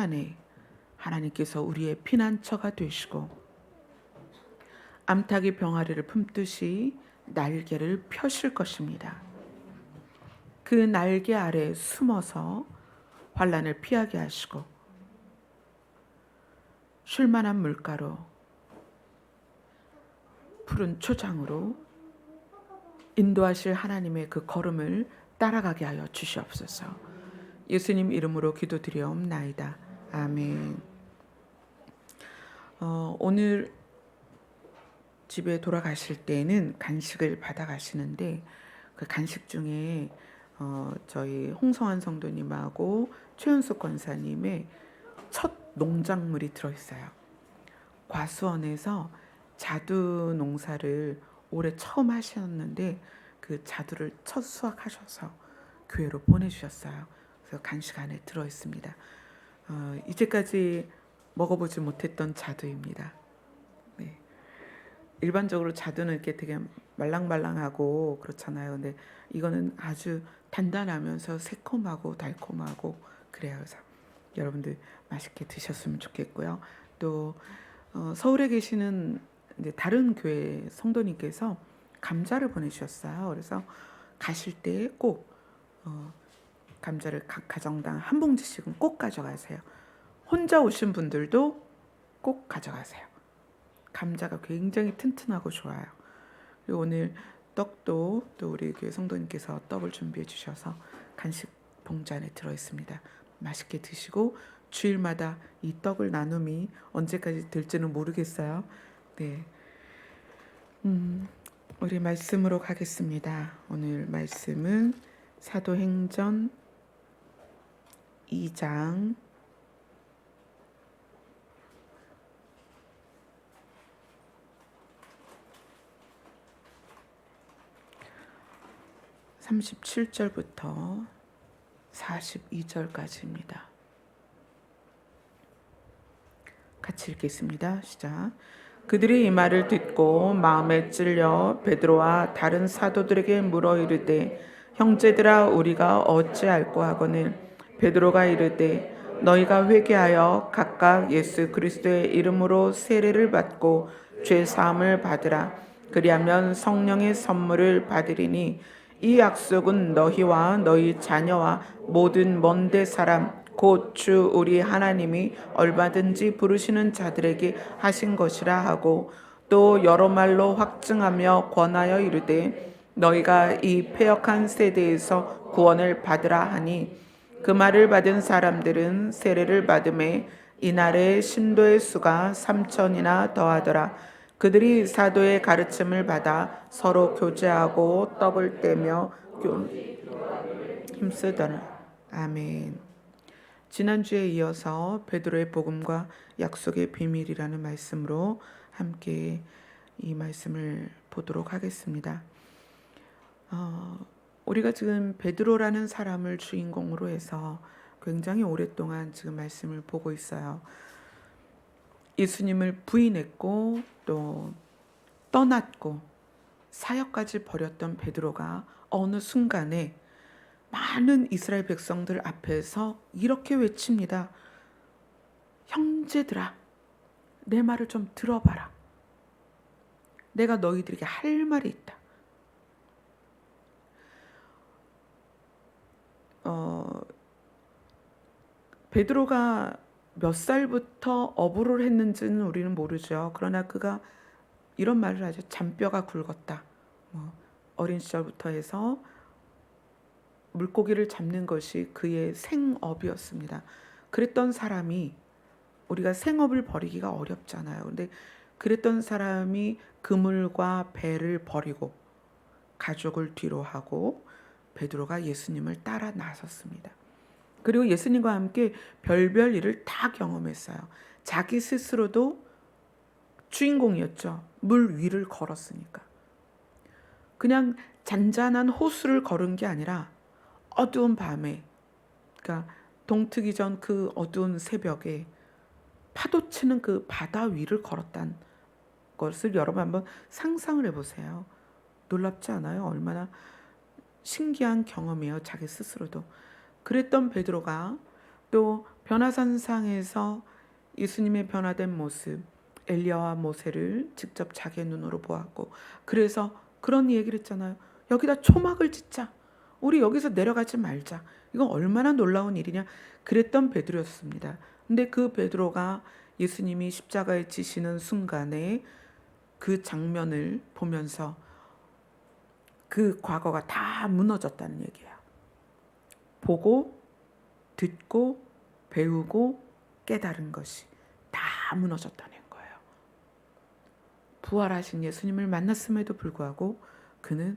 순간에 하나님께서 우리의 피난처가 되시고 암탉이 병아리를 품듯이 날개를 펴실 것입니다. 그 날개 아래 숨어서 환난을 피하게 하시고 쉴만한 물가로 푸른 초장으로 인도하실 하나님의 그 걸음을 따라가게 하여 주시옵소서. 예수님 이름으로 기도드리옵나이다. 아멘. 오늘 집에 돌아가실 때는 간식을 받아가시는데 그 간식 중에 저희 홍성환 성도님하고 최윤숙 권사님의 첫 농작물이 들어있어요. 과수원에서 자두 농사를 올해 처음 하셨는데 그 자두를 첫 수확하셔서 교회로 보내주셨어요. 그래서 간식 안에 들어있습니다. 이제까지 먹어보지 못했던 자두입니다. 네. 일반적으로 자두는 이렇게 되게 말랑말랑하고 그렇잖아요. 근데 이거는 아주 단단하면서 새콤하고 달콤하고 그래요. 그래서 여러분들 맛있게 드셨으면 좋겠고요. 또 서울에 계시는 이제 다른 교회 성도님께서 감자를 보내주셨어요. 그래서 가실 때 꼭 감자를 각 가정당 한 봉지씩은 꼭 가져가세요. 혼자 오신 분들도 꼭 가져가세요. 감자가 굉장히 튼튼하고 좋아요. 그리고 오늘 떡도 또 우리 교회 성도님께서 떡을 준비해 주셔서 간식 봉지 안에 들어있습니다. 맛있게 드시고 주일마다 이 떡을 나눔이 언제까지 될지는 모르겠어요. 네, 우리 말씀으로 가겠습니다. 오늘 말씀은 사도행전 2장 37절부터 42절까지입니다. 같이 읽겠습니다. 시작. 그들이 이 말을 듣고 마음에 찔려 베드로와 다른 사도들에게 물어 이르되 형제들아 우리가 어찌할꼬 하거늘 베드로가 이르되 너희가 회개하여 각각 예수 그리스도의 이름으로 세례를 받고 죄 사함을 받으라. 그리하면 성령의 선물을 받으리니 이 약속은 너희와 너희 자녀와 모든 먼데 사람 곧 주 우리 하나님이 얼마든지 부르시는 자들에게 하신 것이라 하고 또 여러 말로 확증하며 권하여 이르되 너희가 이 패역한 세대에서 구원을 받으라 하니 그 말을 받은 사람들은 세례를 받음에 이날에 신도의 수가 3,000이나 더하더라. 그들이 사도의 가르침을 받아 서로 교제하고 떡을 떼며 힘쓰더라. 아멘. 지난주에 이어서 베드로의 복음과 약속의 비밀이라는 말씀으로 함께 이 말씀을 보도록 하겠습니다. 우리가 지금 베드로라는 사람을 주인공으로 해서 굉장히 오랫동안 지금 말씀을 보고 있어요. 예수님을 부인했고 또 떠났고 사역까지 벌였던 베드로가 어느 순간에 많은 이스라엘 백성들 앞에서 이렇게 외칩니다. 형제들아, 내 말을 좀 들어봐라. 내가 너희들에게 할 말이 있다. 베드로가 몇 살부터 어부를 했는지는 우리는 모르죠. 그러나 그가 이런 말을 하죠. 잔뼈가 굵었다. 어린 시절부터 해서 물고기를 잡는 것이 그의 생업이었습니다. 그랬던 사람이 우리가 생업을 벌이기가 어렵잖아요. 근데 그랬던 사람이 그물과 배를 버리고 가족을 뒤로 하고 베드로가 예수님을 따라 나섰습니다. 그리고 예수님과 함께 별별 일을 다 경험했어요. 자기 스스로도 주인공이었죠. 물 위를 걸었으니까. 그냥 잔잔한 호수를 걸은 게 아니라 어두운 밤에, 그러니까 동트기 전 그 어두운 새벽에 파도치는 그 바다 위를 걸었다는 것을 여러분 한번 상상을 해보세요. 놀랍지 않아요? 얼마나 신기한 경험이에요. 자기 스스로도. 그랬던 베드로가 또 변화산상에서 예수님의 변화된 모습, 엘리야와 모세를 직접 자기의 눈으로 보았고, 그래서 그런 얘기를 했잖아요. 여기다 초막을 짓자. 우리 여기서 내려가지 말자. 이건 얼마나 놀라운 일이냐. 그랬던 베드로였습니다. 근데 그 베드로가 예수님이 십자가에 지시는 순간에 그 장면을 보면서 그 과거가 다 무너졌다는 얘기야. 보고 듣고 배우고 깨달은 것이 다 무너졌다는 거예요. 부활하신 예수님을 만났음에도 불구하고 그는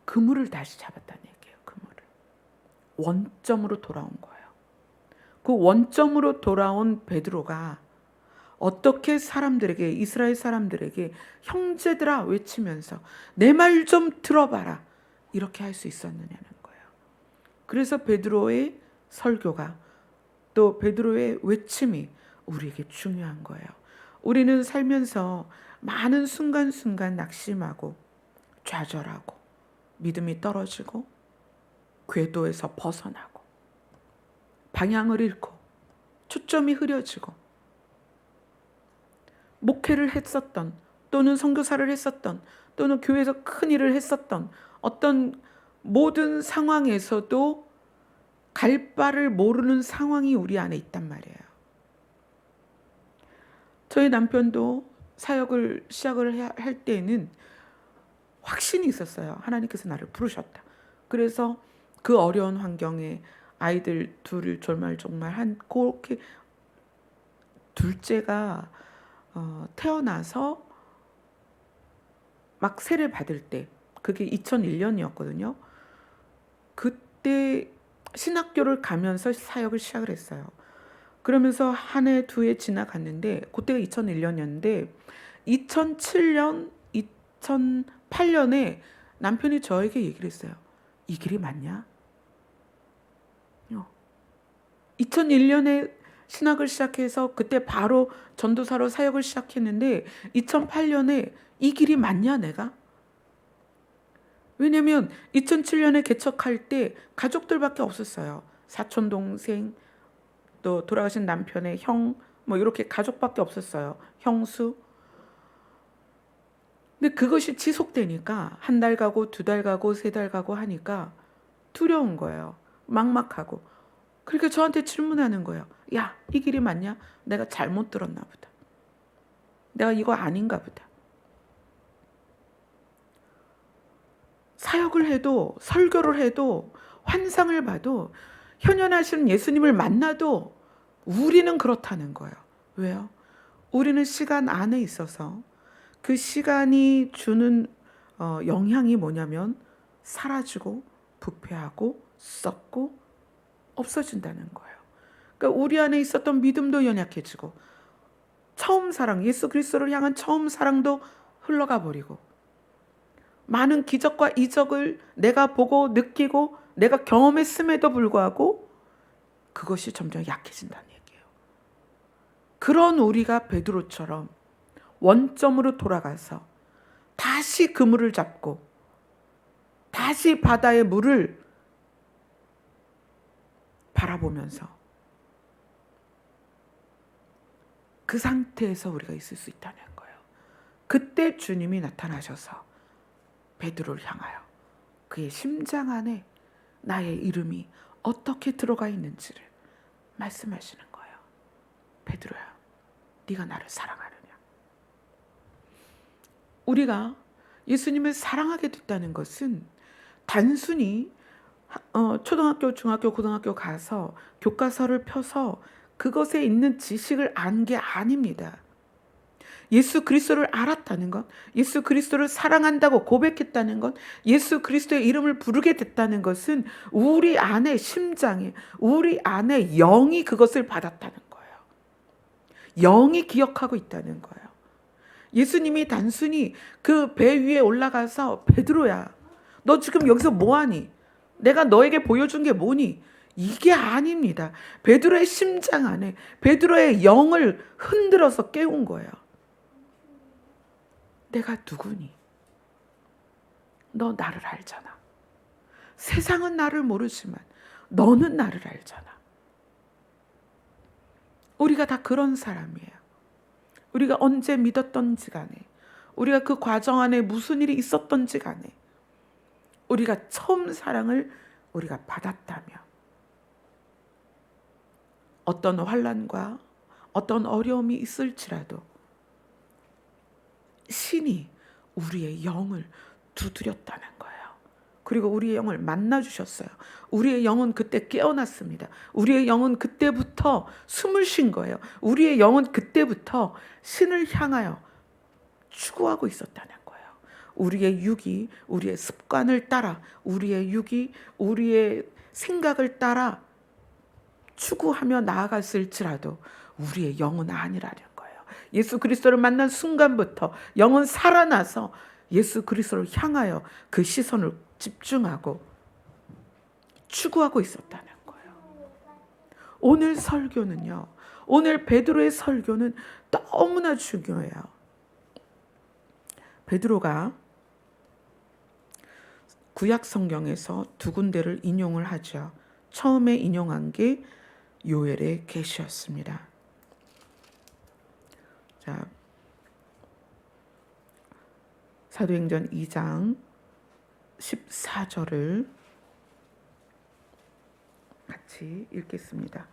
그물을 다시 잡았다는 얘기예요. 그물을. 원점으로 돌아온 거예요. 그 원점으로 돌아온 베드로가 어떻게 사람들에게, 이스라엘 사람들에게 형제들아 외치면서 내 말 좀 들어봐라 이렇게 할 수 있었느냐는 거예요. 그래서 베드로의 설교가, 또 베드로의 외침이 우리에게 중요한 거예요. 우리는 살면서 많은 순간순간 낙심하고 좌절하고 믿음이 떨어지고 궤도에서 벗어나고 방향을 잃고 초점이 흐려지고 목회를 했었던, 또는 선교사를 했었던, 또는 교회에서 큰 일을 했었던 어떤 모든 상황에서도 갈 바를 모르는 상황이 우리 안에 있단 말이에요. 저희 남편도 사역을 시작을 할 때에는 확신이 있었어요. 하나님께서 나를 부르셨다. 그래서 그 어려운 환경에 아이들 둘을 졸말한 그렇게 둘째가 태어나서 막 세례 받을 때, 그게 2001년이었거든요. 그때 신학교를 가면서 사역을 시작을 했어요. 그러면서 한 해, 두 해 지나갔는데, 그때가 2001년이었는데 2007년, 2008년에 남편이 저에게 얘기를 했어요. 이 길이 맞냐? 2001년에 신학을 시작해서 그때 바로 전도사로 사역을 시작했는데 2008년에 이 길이 맞냐 내가? 왜냐면 2007년에 개척할 때 가족들밖에 없었어요. 사촌 동생, 또 돌아가신 남편의 형, 뭐 이렇게 가족밖에 없었어요. 형수. 근데 그것이 지속되니까 한 달 가고 두 달 가고 세 달 가고 하니까 두려운 거예요. 막막하고. 그러니까 저한테 질문하는 거예요. 야, 이 길이 맞냐? 내가 잘못 들었나 보다. 내가 이거 아닌가 보다. 사역을 해도, 설교를 해도, 환상을 봐도, 현현하신 예수님을 만나도 우리는 그렇다는 거예요. 왜요? 우리는 시간 안에 있어서 그 시간이 주는 영향이 뭐냐면 사라지고 부패하고 썩고 없어진다는 거예요. 그러니까 우리 안에 있었던 믿음도 연약해지고, 처음 사랑, 예수 그리스도를 향한 처음 사랑도 흘러가 버리고, 많은 기적과 이적을 내가 보고 느끼고 내가 경험했음에도 불구하고 그것이 점점 약해진다는 얘기예요. 그런 우리가 베드로처럼 원점으로 돌아가서 다시 그물을 잡고 다시 바다의 물을 바라보면서 그 상태에서 우리가 있을 수 있다는 거예요. 그때 주님이 나타나셔서 베드로를 향하여 그의 심장 안에 나의 이름이 어떻게 들어가 있는지를 말씀하시는 거예요. 베드로야, 네가 나를 사랑하느냐? 우리가 예수님을 사랑하게 됐다는 것은 단순히 초등학교, 중학교, 고등학교 가서 교과서를 펴서 그것에 있는 지식을 안 게 아닙니다. 예수 그리스도를 알았다는 것, 예수 그리스도를 사랑한다고 고백했다는 것, 예수 그리스도의 이름을 부르게 됐다는 것은 우리 안에 심장에, 우리 안에 영이 그것을 받았다는 거예요. 영이 기억하고 있다는 거예요. 예수님이 단순히 그 배 위에 올라가서 베드로야, 너 지금 여기서 뭐하니? 내가 너에게 보여준 게 뭐니? 이게 아닙니다. 베드로의 심장 안에 베드로의 영을 흔들어서 깨운 거예요. 내가 누구니? 너 나를 알잖아. 세상은 나를 모르지만 너는 나를 알잖아. 우리가 다 그런 사람이에요. 우리가 언제 믿었던지 간에, 우리가 그 과정 안에 무슨 일이 있었던지 간에, 우리가 처음 사랑을 우리가 받았다면 어떤 환난과 어떤 어려움이 있을지라도 신이 우리의 영을 두드렸다는 거예요. 그리고 우리의 영을 만나주셨어요. 우리의 영은 그때 깨어났습니다. 우리의 영은 그때부터 숨을 쉰 거예요. 우리의 영은 그때부터 신을 향하여 추구하고 있었다는 거예요. 우리의 육이 우리의 습관을 따라, 우리의 육이 우리의 생각을 따라 추구하며 나아갔을지라도 우리의 영은 아니라는 거예요. 예수 그리스도를 만난 순간부터 영은 살아나서 예수 그리스도를 향하여 그 시선을 집중하고 추구하고 있었다는 거예요. 오늘 설교는요, 오늘 베드로의 설교는 너무나 중요해요. 베드로가 구약 성경에서 두 군데를 인용을 하죠. 처음에 인용한 게 요엘의 계시였습니다. 자, 사도행전 2장 14절을 같이 읽겠습니다.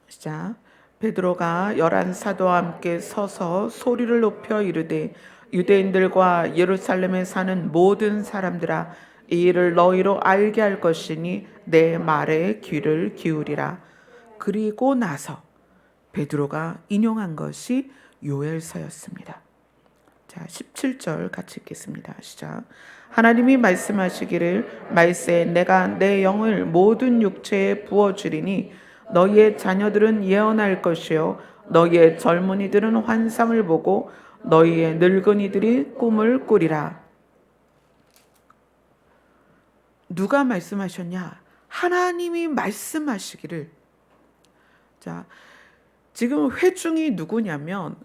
시작. 베드로가 11사도와 함께 서서 소리를 높여 이르되 유대인들과 예루살렘에 사는 모든 사람들아, 이 일을 너희로 알게 할 것이니 내 말에 귀를 기울이라. 그리고 나서 베드로가 인용한 것이 요엘서였습니다. 자, 17절 같이 읽겠습니다. 시작. 하나님이 말씀하시기를 말세 내가 내 영을 모든 육체에 부어주리니 너희의 자녀들은 예언할 것이요 너희의 젊은이들은 환상을 보고 너희의 늙은이들이 꿈을 꾸리라. 누가 말씀하셨냐? 하나님이 말씀하시기를. 자, 지금 회중이 누구냐면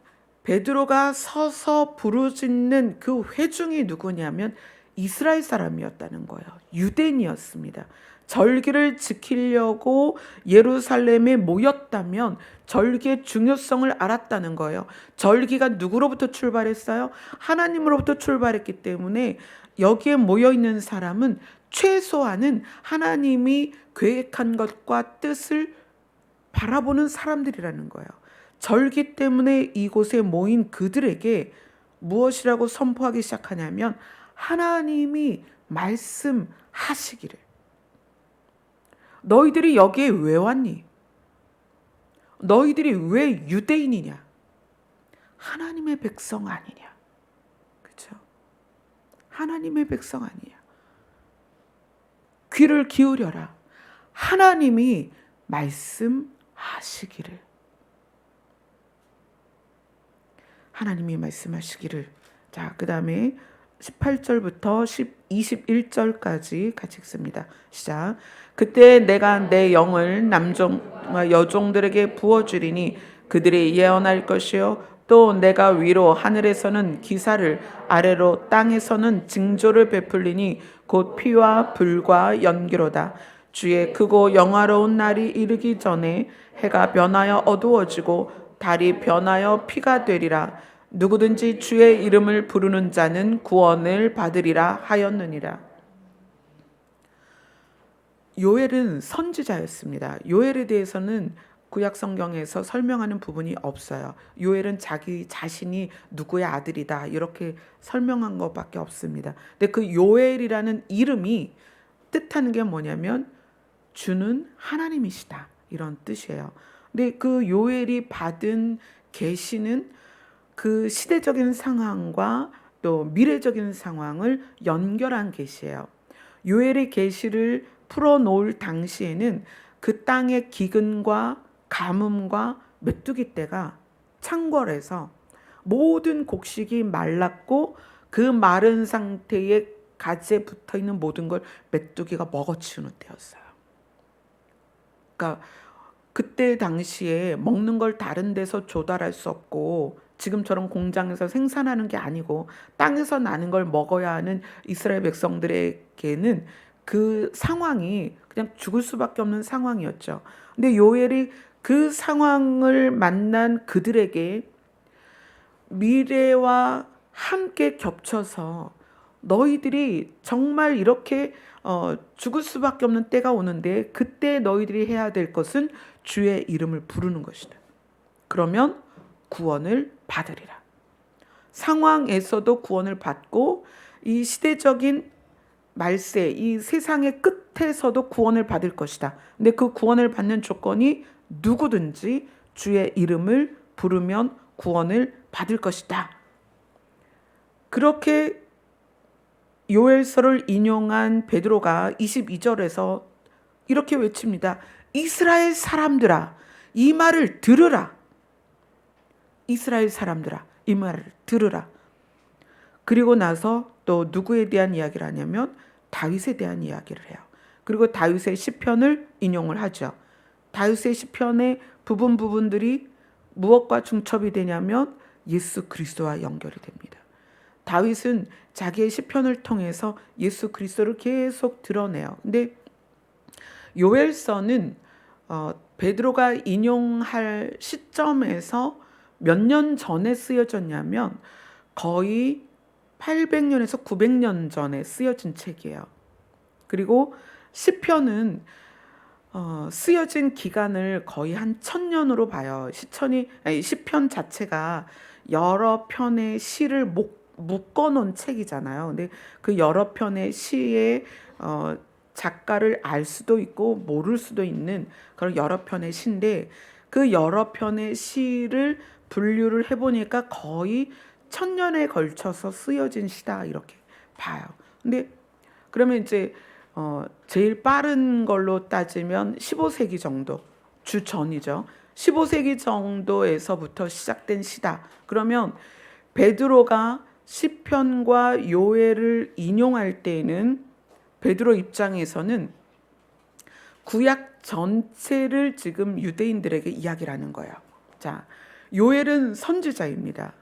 베드로가 서서 부르짖는 그 회중이 누구냐면 이스라엘 사람이었다는 거예요. 유대인이었습니다. 절기를 지키려고 예루살렘에 모였다면 절기의 중요성을 알았다는 거예요. 절기가 누구로부터 출발했어요? 하나님으로부터 출발했기 때문에 여기에 모여있는 사람은 최소한은 하나님이 계획한 것과 뜻을 바라보는 사람들이라는 거예요. 절기 때문에 이곳에 모인 그들에게 무엇이라고 선포하기 시작하냐면 하나님이 말씀하시기를. 너희들이 여기에 왜 왔니? 너희들이 왜 유대인이냐? 하나님의 백성 아니냐? 그렇죠? 하나님의 백성 아니냐? 귀를 기울여라. 하나님이 말씀하시기를. 하나님이 말씀하시기를. 자, 그 다음에 18절부터 21절까지 같이 읽습니다. 시작. 그때 내가 내 영을 남종과 여종들에게 부어주리니 그들이 예언할 것이요 또 내가 위로 하늘에서는 기사를 아래로 땅에서는 징조를 베풀리니 곧 피와 불과 연기로다. 주의 크고 영화로운 날이 이르기 전에 해가 변하여 어두워지고 달이 변하여 피가 되리라. 누구든지 주의 이름을 부르는 자는 구원을 받으리라 하였느니라. 요엘은 선지자였습니다. 요엘에 대해서는 구약 성경에서 설명하는 부분이 없어요. 요엘은 자기 자신이 누구의 아들이다 이렇게 설명한 것밖에 없습니다. 근데 그 요엘이라는 이름이 뜻하는 게 뭐냐면 주는 하나님이시다 이런 뜻이에요. 근데 그 요엘이 받은 계시는 그 시대적인 상황과 또 미래적인 상황을 연결한 계시예요. 요엘의 계시를 풀어놓을 당시에는 그 땅의 기근과 가뭄과 메뚜기 떼가 창궐해서 모든 곡식이 말랐고 그 마른 상태에 가지에 붙어있는 모든 걸 메뚜기가 먹어치우는 때였어요. 그러니까 그때 당시에 먹는 걸 다른 데서 조달할 수 없고 지금처럼 공장에서 생산하는 게 아니고 땅에서 나는 걸 먹어야 하는 이스라엘 백성들에게는 그 상황이 그냥 죽을 수밖에 없는 상황이었죠. 근데 요엘이 그 상황을 만난 그들에게 미래와 함께 겹쳐서 너희들이 정말 이렇게 죽을 수밖에 없는 때가 오는데 그때 너희들이 해야 될 것은 주의 이름을 부르는 것이다. 그러면 구원을 받으리라. 상황에서도 구원을 받고 이 시대적인 말세, 이 세상의 끝에서도 구원을 받을 것이다. 근데 그 구원을 받는 조건이 누구든지 주의 이름을 부르면 구원을 받을 것이다. 그렇게 요엘서를 인용한 베드로가 22절에서 이렇게 외칩니다. 이스라엘 사람들아, 이 말을 들으라. 이스라엘 사람들아, 이 말을 들으라. 그리고 나서 또 누구에 대한 이야기를 하냐면 다윗에 대한 이야기를 해요. 그리고 다윗의 시편을 인용을 하죠. 다윗의 시편의 부분들이 무엇과 중첩이 되냐면 예수 그리스도와 연결이 됩니다. 다윗은 자기의 시편을 통해서 예수 그리스도를 계속 드러내요. 근데 요엘서는 베드로가 인용할 시점에서 몇 년 전에 쓰여졌냐면 거의 800년에서 900년 전에 쓰여진 책이에요. 그리고 시편은 쓰여진 기간을 거의 한 1000년으로 봐요. 시편 자체가 여러 편의 시를 묶어놓은 책이잖아요. 근데 그 여러 편의 시의 작가를 알 수도 있고 모를 수도 있는 그런 여러 편의 시인데 그 여러 편의 시를 분류를 해보니까 거의 1000년에 걸쳐서 쓰여진 시다 이렇게 봐요. 근데 그러면 이제 제일 빠른 걸로 따지면 15세기 정도 주전이죠. 15세기 정도에서부터 시작된 시다. 그러면 베드로가 시편과 요엘을 인용할 때에는 베드로 입장에서는 구약 전체를 지금 유대인들에게 이야기를 하는 거예요. 자, 요엘은 선지자입니다.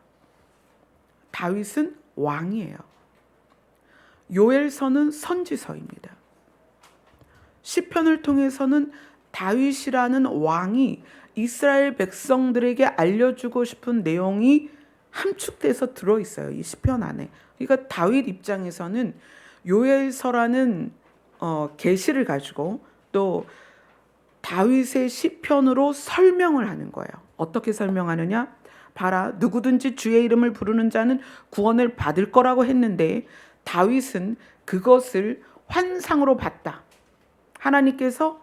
다윗은 왕이에요. 요엘서는 선지서입니다. 시편을 통해서는 다윗이라는 왕이 이스라엘 백성들에게 알려주고 싶은 내용이 함축돼서 들어있어요. 이 시편 안에. 그러니까 다윗 입장에서는 요엘서라는 계시를 가지고 또 다윗의 시편으로 설명을 하는 거예요. 어떻게 설명하느냐? 봐라, 누구든지 주의 이름을 부르는 자는 구원을 받을 거라고 했는데 다윗은 그것을 환상으로 봤다. 하나님께서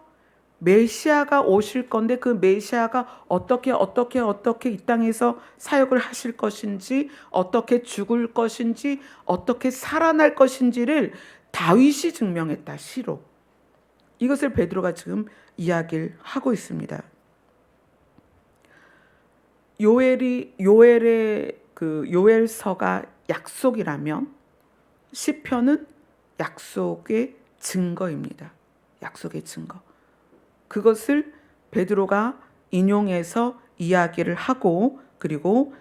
메시아가 오실 건데 그 메시아가 어떻게 이 땅에서 사역을 하실 것인지, 어떻게 죽을 것인지, 어떻게 살아날 것인지를 다윗이 증명했다, 시로. 이것을 베드로가 지금 이야기를 하고 있습니다. 요엘의 그 요엘서가 약속이라면 시편은 약속의 증거입니다. 약속의 증거. 그것을 베드로가 인용해서 이야기를 하고 그리고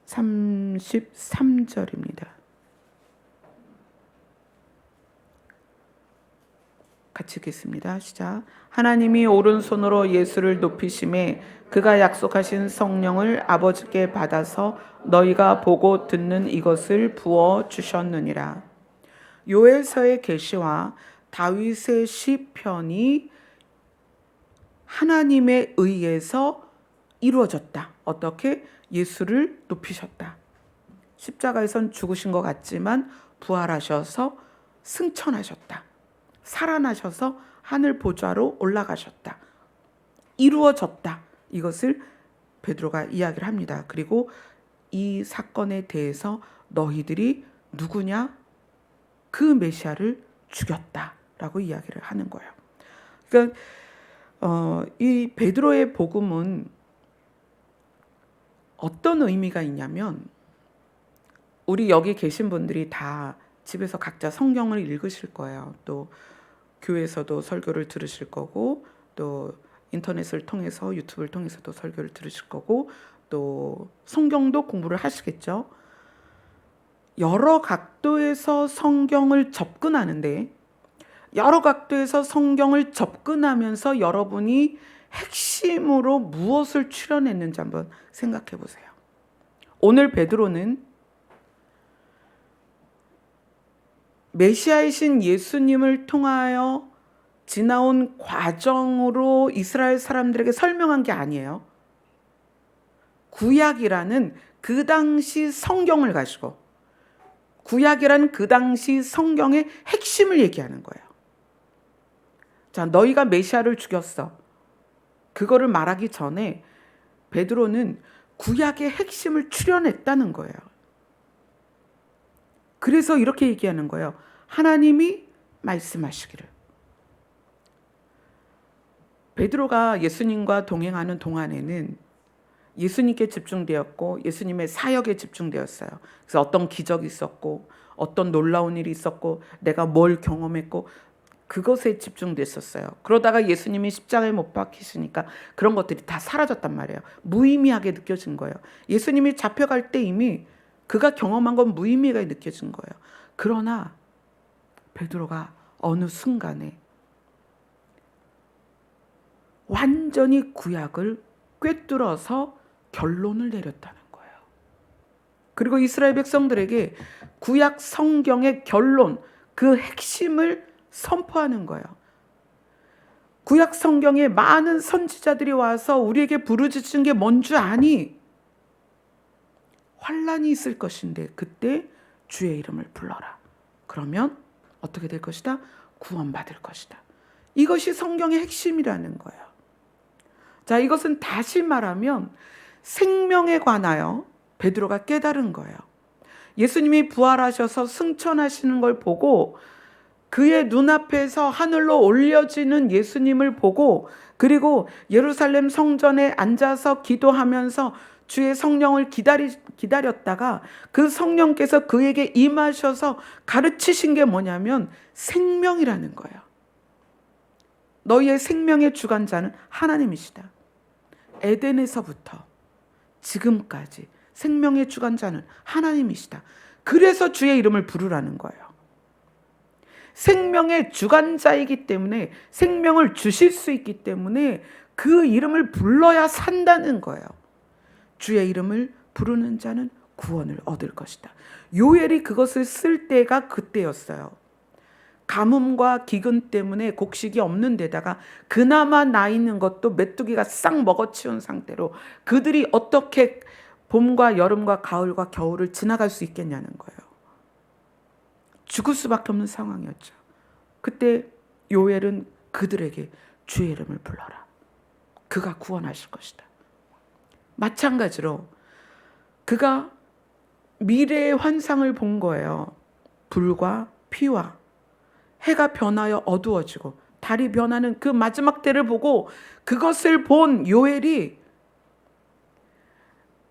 33절입니다. 같이 읽겠습니다. 시작. 하나님이 오른손으로 예수를 높이심에 그가 약속하신 성령을 아버지께 받아서 너희가 보고 듣는 이것을 부어 주셨느니라. 요엘서의 계시와 다윗의 시편이 하나님에 의해서 이루어졌다. 어떻게? 예수를 높이셨다. 십자가에선 죽으신 것 같지만 부활하셔서 승천하셨다. 살아나셔서 하늘 보좌로 올라가셨다. 이루어졌다. 이것을 베드로가 이야기를 합니다. 그리고 이 사건에 대해서 너희들이 누구냐? 그 메시아를 죽였다라고 이야기를 하는 거예요. 그러니까 이 베드로의 복음은 어떤 의미가 있냐면 우리 여기 계신 분들이 다 집에서 각자 성경을 읽으실 거예요. 또 교회에서도 설교를 들으실 거고 또 인터넷을 통해서 유튜브를 통해서도 설교를 들으실 거고 또 성경도 공부를 하시겠죠. 여러 각도에서 성경을 접근하는데, 여러 각도에서 성경을 접근하면서 여러분이 핵심으로 무엇을 추려냈는지 한번 생각해 보세요. 오늘 베드로는 메시아이신 예수님을 통하여 지나온 과정으로 이스라엘 사람들에게 설명한 게 아니에요. 구약이라는 그 당시 성경을 가지고, 구약이라는 그 당시 성경의 핵심을 얘기하는 거예요. 자, 너희가 메시아를 죽였어. 그거를 말하기 전에 베드로는 구약의 핵심을 추려냈다는 거예요. 그래서 이렇게 얘기하는 거예요. 하나님이 말씀하시기를. 베드로가 예수님과 동행하는 동안에는 예수님께 집중되었고 예수님의 사역에 집중되었어요. 그래서 어떤 기적이 있었고 어떤 놀라운 일이 있었고 내가 뭘 경험했고 그것에 집중됐었어요. 그러다가 예수님이 십자가에 못 박히시니까 그런 것들이 다 사라졌단 말이에요. 무의미하게 느껴진 거예요. 예수님이 잡혀갈 때 이미 그가 경험한 건 무의미하게 느껴진 거예요. 그러나 베드로가 어느 순간에 완전히 구약을 꿰뚫어서 결론을 내렸다는 거예요. 그리고 이스라엘 백성들에게 구약 성경의 결론, 그 핵심을 선포하는 거예요. 구약 성경에 많은 선지자들이 와서 우리에게 부르짖은 게 뭔 줄 아니? 환란이 있을 것인데 그때 주의 이름을 불러라. 그러면 어떻게 될 것이다? 구원받을 것이다. 이것이 성경의 핵심이라는 거예요. 자, 이것은 다시 말하면 생명에 관하여 베드로가 깨달은 거예요. 예수님이 부활하셔서 승천하시는 걸 보고 그의 눈앞에서 하늘로 올려지는 예수님을 보고 그리고 예루살렘 성전에 앉아서 기도하면서 주의 성령을 기다렸다가 그 성령께서 그에게 임하셔서 가르치신 게 뭐냐면 생명이라는 거예요. 너희의 생명의 주관자는 하나님이시다. 에덴에서부터 지금까지 생명의 주관자는 하나님이시다. 그래서 주의 이름을 부르라는 거예요. 생명의 주관자이기 때문에 생명을 주실 수 있기 때문에 그 이름을 불러야 산다는 거예요. 주의 이름을 부르는 자는 구원을 얻을 것이다. 요엘이 그것을 쓸 때가 그때였어요. 가뭄과 기근 때문에 곡식이 없는 데다가 그나마 나 있는 것도 메뚜기가 싹 먹어치운 상태로 그들이 어떻게 봄과 여름과 가을과 겨울을 지나갈 수 있겠냐는 거예요. 죽을 수밖에 없는 상황이었죠. 그때 요엘은 그들에게 주의 이름을 불러라. 그가 구원하실 것이다. 마찬가지로 그가 미래의 환상을 본 거예요. 불과 피와 해가 변하여 어두워지고 달이 변하는 그 마지막 때를 보고 그것을 본 요엘이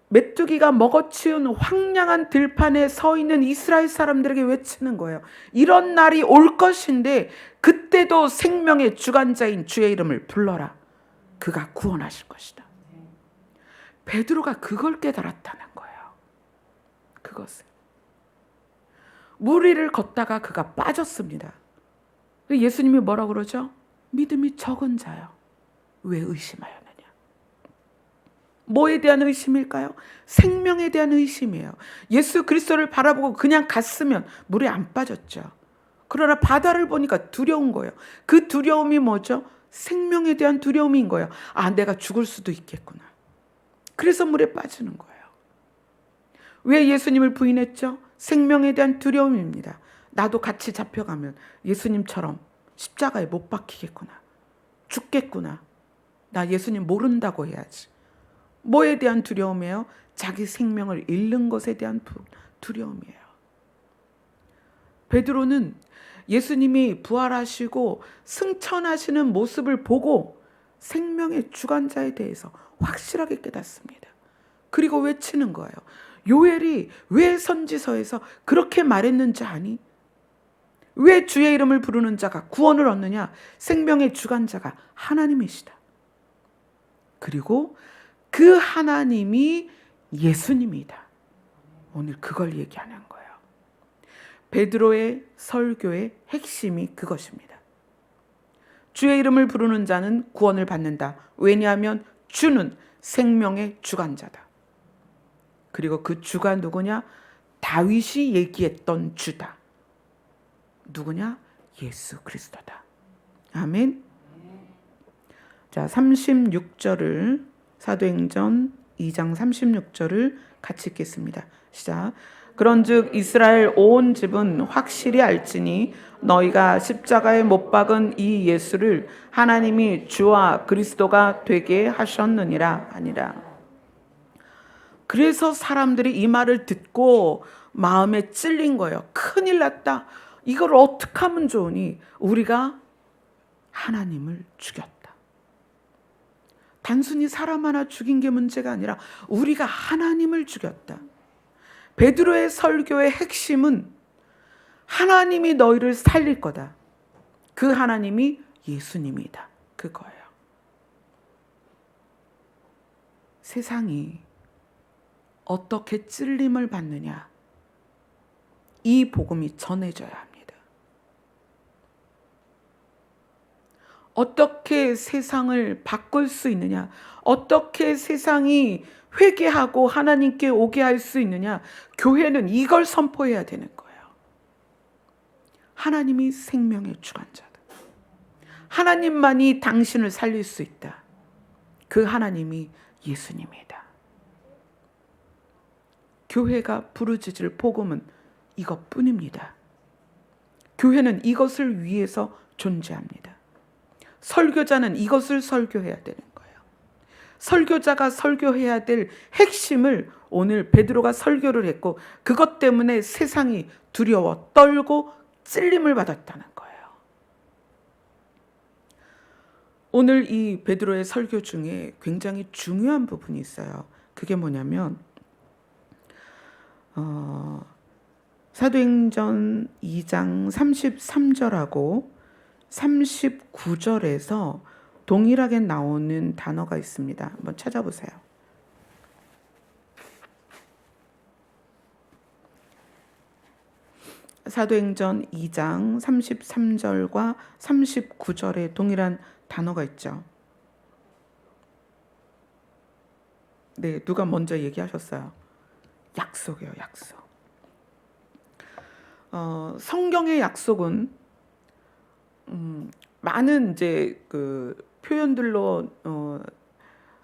메뚜기가 먹어치운 황량한 들판에 서 있는 이스라엘 사람들에게 외치는 거예요. 이런 날이 올 것인데 그때도 생명의 주관자인 주의 이름을 불러라. 그가 구원하실 것이다. 베드로가 그걸 깨달았다는 거예요. 그것을. 물 위를 걷다가 그가 빠졌습니다. 예수님이 뭐라고 그러죠? 믿음이 적은 자요. 왜 의심하였느냐? 뭐에 대한 의심일까요? 생명에 대한 의심이에요. 예수 그리스도를 바라보고 그냥 갔으면 물에 안 빠졌죠. 그러나 바다를 보니까 두려운 거예요. 그 두려움이 뭐죠? 생명에 대한 두려움인 거예요. 아, 내가 죽을 수도 있겠구나. 그래서 물에 빠지는 거예요. 왜 예수님을 부인했죠? 생명에 대한 두려움입니다. 나도 같이 잡혀가면 예수님처럼 십자가에 못 박히겠구나. 죽겠구나. 나 예수님 모른다고 해야지. 뭐에 대한 두려움이에요? 자기 생명을 잃는 것에 대한 두려움이에요. 베드로는 예수님이 부활하시고 승천하시는 모습을 보고 생명의 주관자에 대해서 확실하게 깨닫습니다. 그리고 외치는 거예요. 요엘이 왜 선지서에서 그렇게 말했는지 아니? 왜 주의 이름을 부르는 자가 구원을 얻느냐? 생명의 주관자가 하나님이시다. 그리고 그 하나님이 예수님이다. 오늘 그걸 얘기하는 거예요. 베드로의 설교의 핵심이 그것입니다. 주의 이름을 부르는 자는 구원을 받는다. 왜냐하면 주는 생명의 주관자다. 그리고 그 주가 누구냐? 다윗이 얘기했던 주다. 누구냐? 예수 그리스도다. 아멘. 자, 36절을 사도행전 2장 36절을 같이 읽겠습니다. 시작. 그런즉 이스라엘 온 집은 확실히 알지니 너희가 십자가에 못 박은 이 예수를 하나님이 주와 그리스도가 되게 하셨느니라 하니라. 그래서 사람들이 이 말을 듣고 마음에 찔린 거예요. 큰일 났다. 이걸 어떻게 하면 좋으니? 우리가 하나님을 죽였다. 단순히 사람 하나 죽인 게 문제가 아니라 우리가 하나님을 죽였다. 베드로의 설교의 핵심은 하나님이 너희를 살릴 거다. 그 하나님이 예수님이다. 그거예요. 세상이 어떻게 찔림을 받느냐? 이 복음이 전해져야 합니다. 어떻게 세상을 바꿀 수 있느냐? 어떻게 세상이 회개하고 하나님께 오게 할 수 있느냐? 교회는 이걸 선포해야 되는 거예요. 하나님이 생명의 주관자다. 하나님만이 당신을 살릴 수 있다. 그 하나님이 예수님이다. 교회가 부르짖을 복음은 이것뿐입니다. 교회는 이것을 위해서 존재합니다. 설교자는 이것을 설교해야 되는 거예요. 설교자가 설교해야 될 핵심을 오늘 베드로가 설교를 했고 그것 때문에 세상이 두려워 떨고 찔림을 받았다는 거예요. 오늘 이 베드로의 설교 중에 굉장히 중요한 부분이 있어요. 그게 뭐냐면 사도행전 2장 33절하고 39절에서 동일하게 나오는 단어가 있습니다. 한번 찾아보세요. 사도행전 2장 33절과 39절에 동일한 단어가 있죠. 네, 누가 먼저 얘기하셨어요? 약속이요, 약속. 성경의 약속은 많은 이제 그 표현들로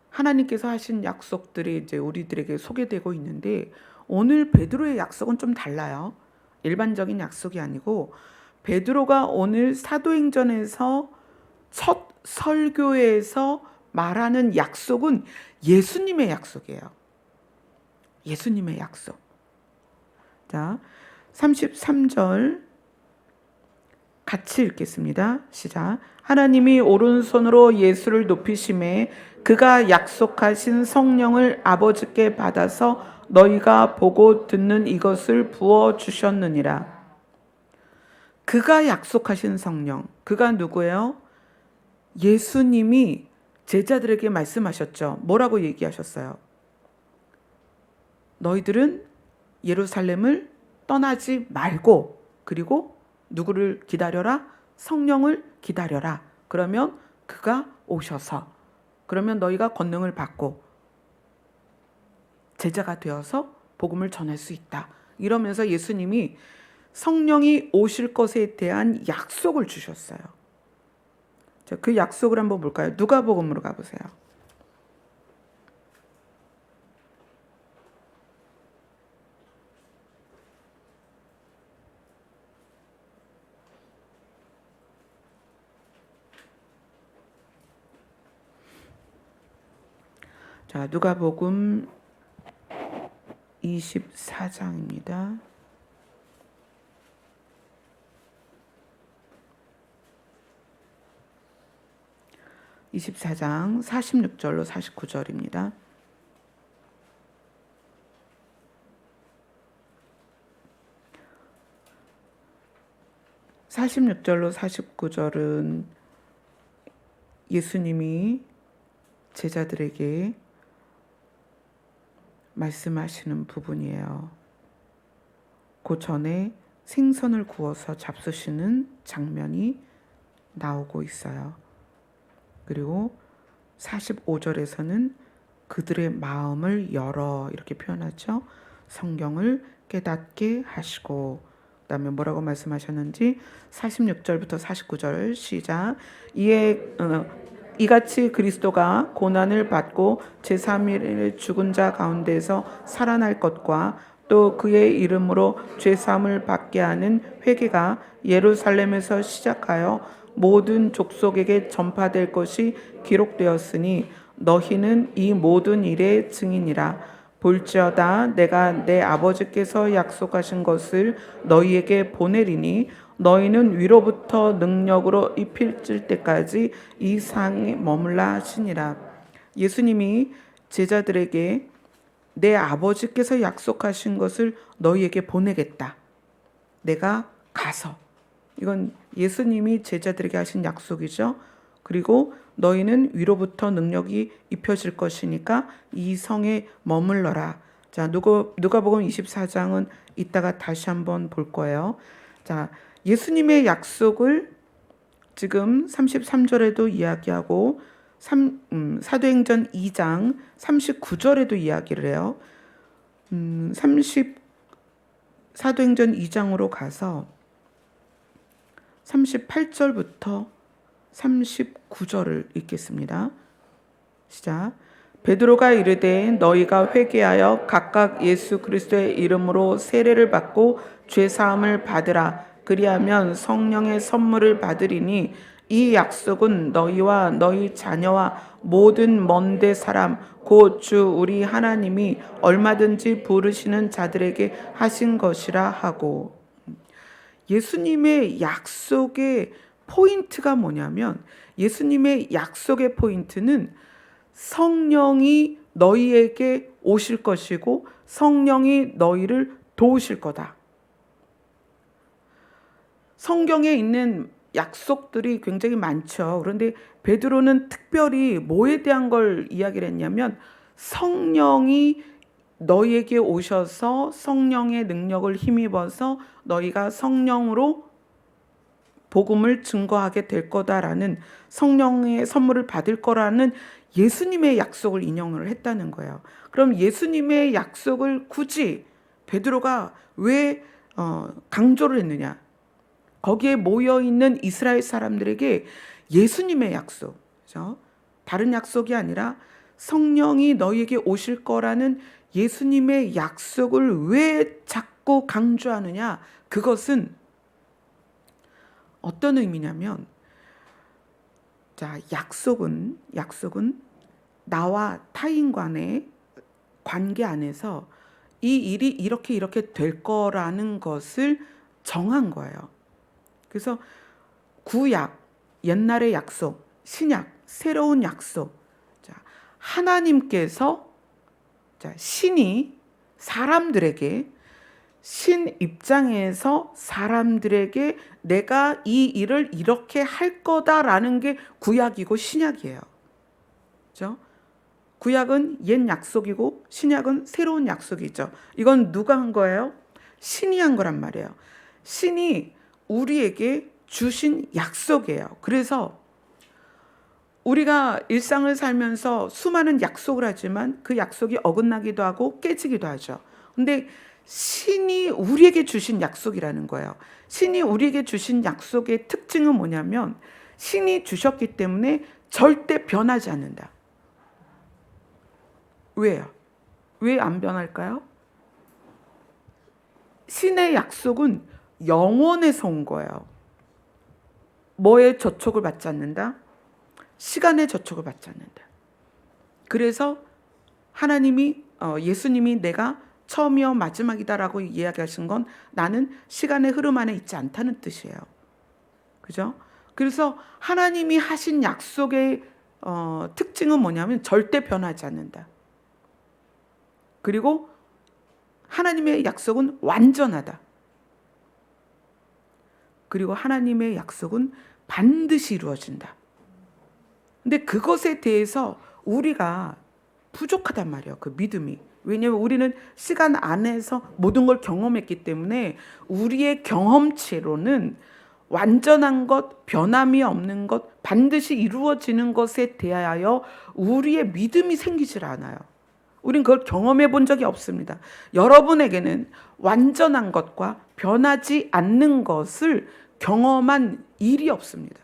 하나님께서 하신 약속들이 이제 우리들에게 소개되고 있는데 오늘 베드로의 약속은 좀 달라요. 일반적인 약속이 아니고 베드로가 오늘 사도행전에서 첫 설교에서 말하는 약속은 예수님의 약속이에요. 예수님의 약속. 자, 33절 같이 읽겠습니다. 시작. 하나님이 오른손으로 예수를 높이심에 그가 약속하신 성령을 아버지께 받아서 너희가 보고 듣는 이것을 부어 주셨느니라. 그가 약속하신 성령, 그가 누구예요? 예수님이 제자들에게 말씀하셨죠. 뭐라고 얘기하셨어요? 너희들은 예루살렘을 떠나지 말고 그리고 누구를 기다려라? 성령을 기다려라. 그러면 그가 오셔서 그러면 너희가 권능을 받고 제자가 되어서 복음을 전할 수 있다. 이러면서 예수님이 성령이 오실 것에 대한 약속을 주셨어요. 자, 그 약속을 한번 볼까요? 누가복음으로 가보세요. 자, 누가복음 24장입니다. (24장) 46절로 49절입니다. (46절로 49절은) 예수님이 제자들에게 말씀하시는 부분이에요. 그 전에 생선을 구워서 잡수시는 장면이 나오고 있어요. 그리고 45절에서는 그들의 마음을 열어 이렇게 표현하죠. 성경을 깨닫게 하시고, 그다음에 뭐라고 말씀하셨는지 46절부터 49절 시작. 이같이 그리스도가 고난을 받고 제3일 죽은 자 가운데서 살아날 것과 또 그의 이름으로 죄사함을 받게 하는 회개가 예루살렘에서 시작하여 모든 족속에게 전파될 것이 기록되었으니 너희는 이 모든 일의 증인이라. 볼지어다 내가 내 아버지께서 약속하신 것을 너희에게 보내리니 너희는 위로부터 능력으로 입힐 때까지 이 상에 머물라 하시니라. 예수님이 제자들에게 내 아버지께서 약속하신 것을 너희에게 보내겠다. 내가 가서. 이건 예수님이 제자들에게 하신 약속이죠. 그리고 너희는 위로부터 능력이 입혀질 것이니까 이 성에 머물러라. 자, 누가복음 24장은 이따가 다시 한번 볼 거예요. 자, 예수님의 약속을 지금 33절에도 이야기하고 사도행전 2장 39절에도 이야기를 해요. 사도행전 2장으로 가서 38절부터 39절을 읽겠습니다. 시작. 베드로가 이르되 너희가 회개하여 각각 예수 그리스도의 이름으로 세례를 받고 죄 사함을 받으라. 그리하면 성령의 선물을 받으리니 이 약속은 너희와 너희 자녀와 모든 먼데 사람 곧 주 우리 하나님이 얼마든지 부르시는 자들에게 하신 것이라 하고. 예수님의 약속의 포인트가 뭐냐면, 예수님의 약속의 포인트는 성령이 너희에게 오실 것이고 성령이 너희를 도우실 거다. 성경에 있는 약속들이 굉장히 많죠. 그런데 베드로는 특별히 뭐에 대한 걸 이야기를 했냐면, 성령이 너희에게 오셔서 성령의 능력을 힘입어서 너희가 성령으로 복음을 증거하게 될 거다라는, 성령의 선물을 받을 거라는 예수님의 약속을 인용을 했다는 거예요. 그럼 예수님의 약속을 굳이 베드로가 왜 강조를 했느냐? 거기에 모여있는 이스라엘 사람들에게 예수님의 약속, 그렇죠? 다른 약속이 아니라 성령이 너희에게 오실 거라는 예수님의 약속을 왜 자꾸 강조하느냐? 그것은 어떤 의미냐면, 자, 약속은 나와 타인 간의 관계 안에서 이 일이 이렇게 될 거라는 것을 정한 거예요. 그래서 구약, 옛날의 약속, 신약, 새로운 약속. 자, 하나님께서, 자, 신이 사람들에게, 신 입장에서 사람들에게 내가 이 일을 이렇게 할 거다라는 게 구약이고 신약이에요. 그렇죠? 구약은 옛 약속이고 신약은 새로운 약속이죠. 이건 누가 한 거예요? 신이 한 거란 말이에요. 신이 우리에게 주신 약속이에요. 그래서 우리가 일상을 살면서 수많은 약속을 하지만 그 약속이 어긋나기도 하고 깨지기도 하죠. 근데 신이 우리에게 주신 약속이라는 거예요. 신이 우리에게 주신 약속의 특징은 뭐냐면, 신이 주셨기 때문에 절대 변하지 않는다. 왜요? 왜 안 변할까요? 신의 약속은 영원에서 온 거예요. 뭐의 저촉을 받지 않는다? 시간의 저촉을 받지 않는다. 그래서 하나님이, 예수님이 내가 처음이요 마지막이다라고 이야기하신 건 나는 시간의 흐름 안에 있지 않다는 뜻이에요. 그죠? 그래서 하나님이 하신 약속의 특징은 뭐냐면 절대 변하지 않는다. 그리고 하나님의 약속은 완전하다. 그리고 하나님의 약속은 반드시 이루어진다. 근데 그것에 대해서 우리가 부족하단 말이에요. 그 믿음이. 왜냐하면 우리는 시간 안에서 모든 걸 경험했기 때문에 우리의 경험치로는 완전한 것, 변함이 없는 것, 반드시 이루어지는 것에 대하여 우리의 믿음이 생기질 않아요. 우린 그걸 경험해 본 적이 없습니다. 여러분에게는 완전한 것과 변하지 않는 것을 경험한 일이 없습니다.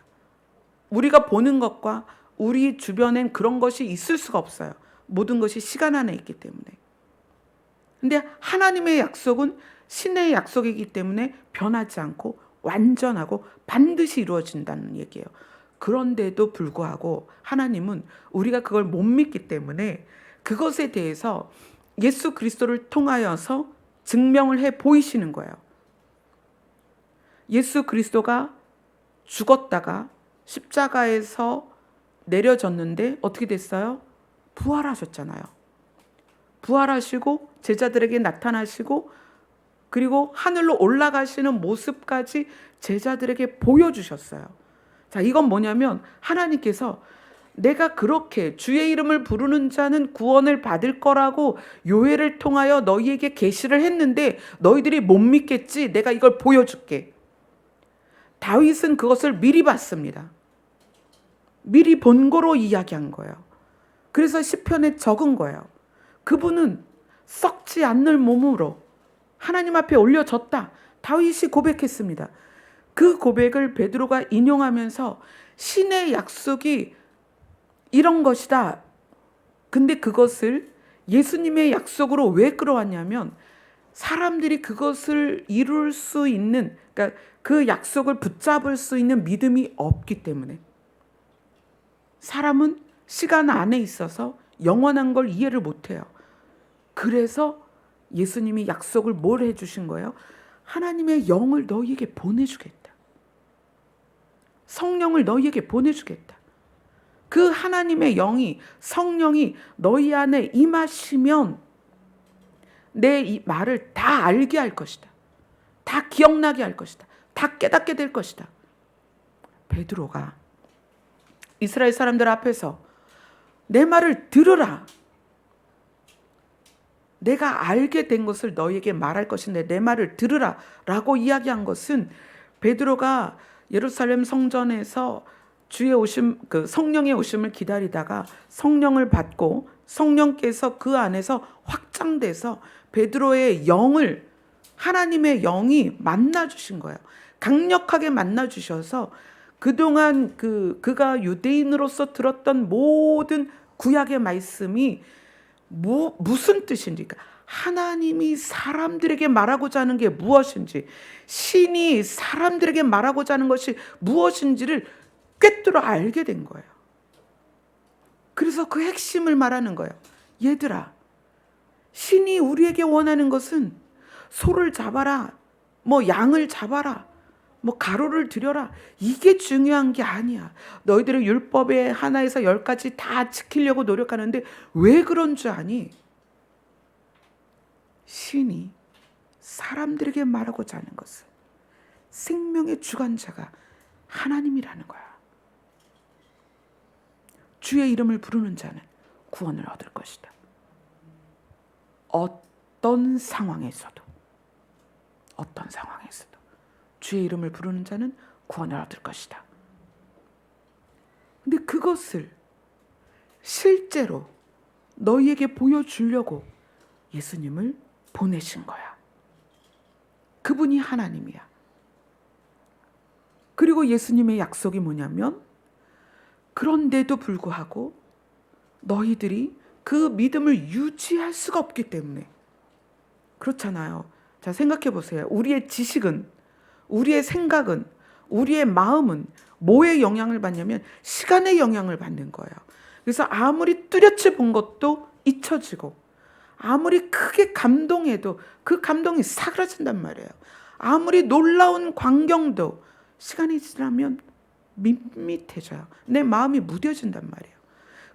우리가 보는 것과 우리 주변엔 그런 것이 있을 수가 없어요. 모든 것이 시간 안에 있기 때문에. 근데 하나님의 약속은 신의 약속이기 때문에 변하지 않고 완전하고 반드시 이루어진다는 얘기예요. 그런데도 불구하고 하나님은 우리가 그걸 못 믿기 때문에 그것에 대해서 예수 그리스도를 통하여서 증명을 해 보이시는 거예요. 예수 그리스도가 죽었다가 십자가에서 내려졌는데 어떻게 됐어요? 부활하셨잖아요. 부활하시고 제자들에게 나타나시고 그리고 하늘로 올라가시는 모습까지 제자들에게 보여주셨어요. 자, 이건 뭐냐면 하나님께서 내가 그렇게 주의 이름을 부르는 자는 구원을 받을 거라고 요엘을 통하여 너희에게 계시를 했는데 너희들이 못 믿겠지. 내가 이걸 보여줄게. 다윗은 그것을 미리 봤습니다. 미리 본 거로 이야기한 거예요. 그래서 시편에 적은 거예요. 그분은 썩지 않는 몸으로 하나님 앞에 올려졌다. 다윗이 고백했습니다. 그 고백을 베드로가 인용하면서 신의 약속이 이런 것이다. 근데 그것을 예수님의 약속으로 왜 끌어왔냐면 사람들이 그것을 이룰 수 있는, 그러니까 그 약속을 붙잡을 수 있는 믿음이 없기 때문에. 사람은 시간 안에 있어서 영원한 걸 이해를 못해요. 그래서 예수님이 약속을 뭘 해주신 거예요? 하나님의 영을 너희에게 보내주겠다. 성령을 너희에게 보내주겠다. 그 하나님의 영이, 성령이 너희 안에 임하시면 내 이 말을 다 알게 할 것이다. 다 기억나게 할 것이다. 다 깨닫게 될 것이다. 베드로가 이스라엘 사람들 앞에서 내 말을 들으라. 내가 알게 된 것을 너희에게 말할 것인데 내 말을 들으라 라고 이야기한 것은 베드로가 예루살렘 성전에서 주의 오심, 그 성령의 오심을 기다리다가 성령을 받고 성령께서 그 안에서 확장돼서 베드로의 영을, 하나님의 영이 만나 주신 거예요. 강력하게 만나 주셔서 그동안 그가 유대인으로서 들었던 모든 구약의 말씀이 무슨 뜻인지, 그러니까 하나님이 사람들에게 말하고자 하는 게 무엇인지, 신이 사람들에게 말하고자 하는 것이 무엇인지를 꿰뚫어 알게 된 거예요. 그래서 그 핵심을 말하는 거예요. 얘들아, 신이 우리에게 원하는 것은 소를 잡아라, 뭐 양을 잡아라, 뭐 가로를 들여라, 이게 중요한 게 아니야. 너희들의 율법의 하나에서 10가지 다 지키려고 노력하는데 왜 그런 줄 아니? 신이 사람들에게 말하고자 하는 것은 생명의 주관자가 하나님이라는 거야. 주의 이름을 부르는 자는 구원을 얻을 것이다. 어떤 상황에서도 주의 이름을 부르는 자는 구원을 얻을 것이다. 근데 그것을 실제로 너희에게 보여주려고 예수님을 보내신 거야. 그분이 하나님이야. 그리고 예수님의 약속이 뭐냐면, 그런데도 불구하고 너희들이 그 믿음을 유지할 수가 없기 때문에. 그렇잖아요. 자, 생각해 보세요. 우리의 지식은, 우리의 생각은, 우리의 마음은 뭐의 영향을 받냐면 시간의 영향을 받는 거예요. 그래서 아무리 뚜렷이 본 것도 잊혀지고, 아무리 크게 감동해도 그 감동이 사라진단 말이에요. 아무리 놀라운 광경도 시간이 지나면 밋밋해져요. 내 마음이 무뎌진단 말이에요.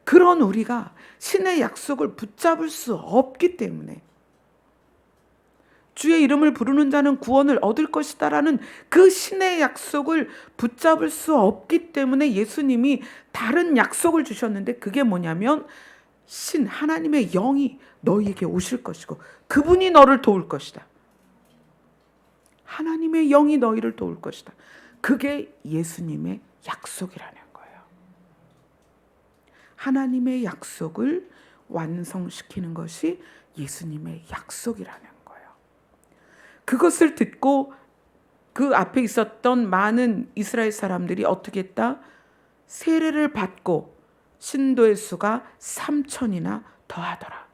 그런 우리가 신의 약속을 붙잡을 수 없기 때문에, 주의 이름을 부르는 자는 구원을 얻을 것이다 라는 그 신의 약속을 붙잡을 수 없기 때문에 예수님이 다른 약속을 주셨는데, 그게 뭐냐면 하나님의 영이 너희에게 오실 것이고 그분이 너를 도울 것이다. 하나님의 영이 너희를 도울 것이다. 그게 예수님의 약속이라는 거예요. 하나님의 약속을 완성시키는 것이 예수님의 약속이라는 거예요. 그것을 듣고 그 앞에 있었던 많은 이스라엘 사람들이 어떻게 했다? 세례를 받고 신도의 수가 3,000이나 더하더라.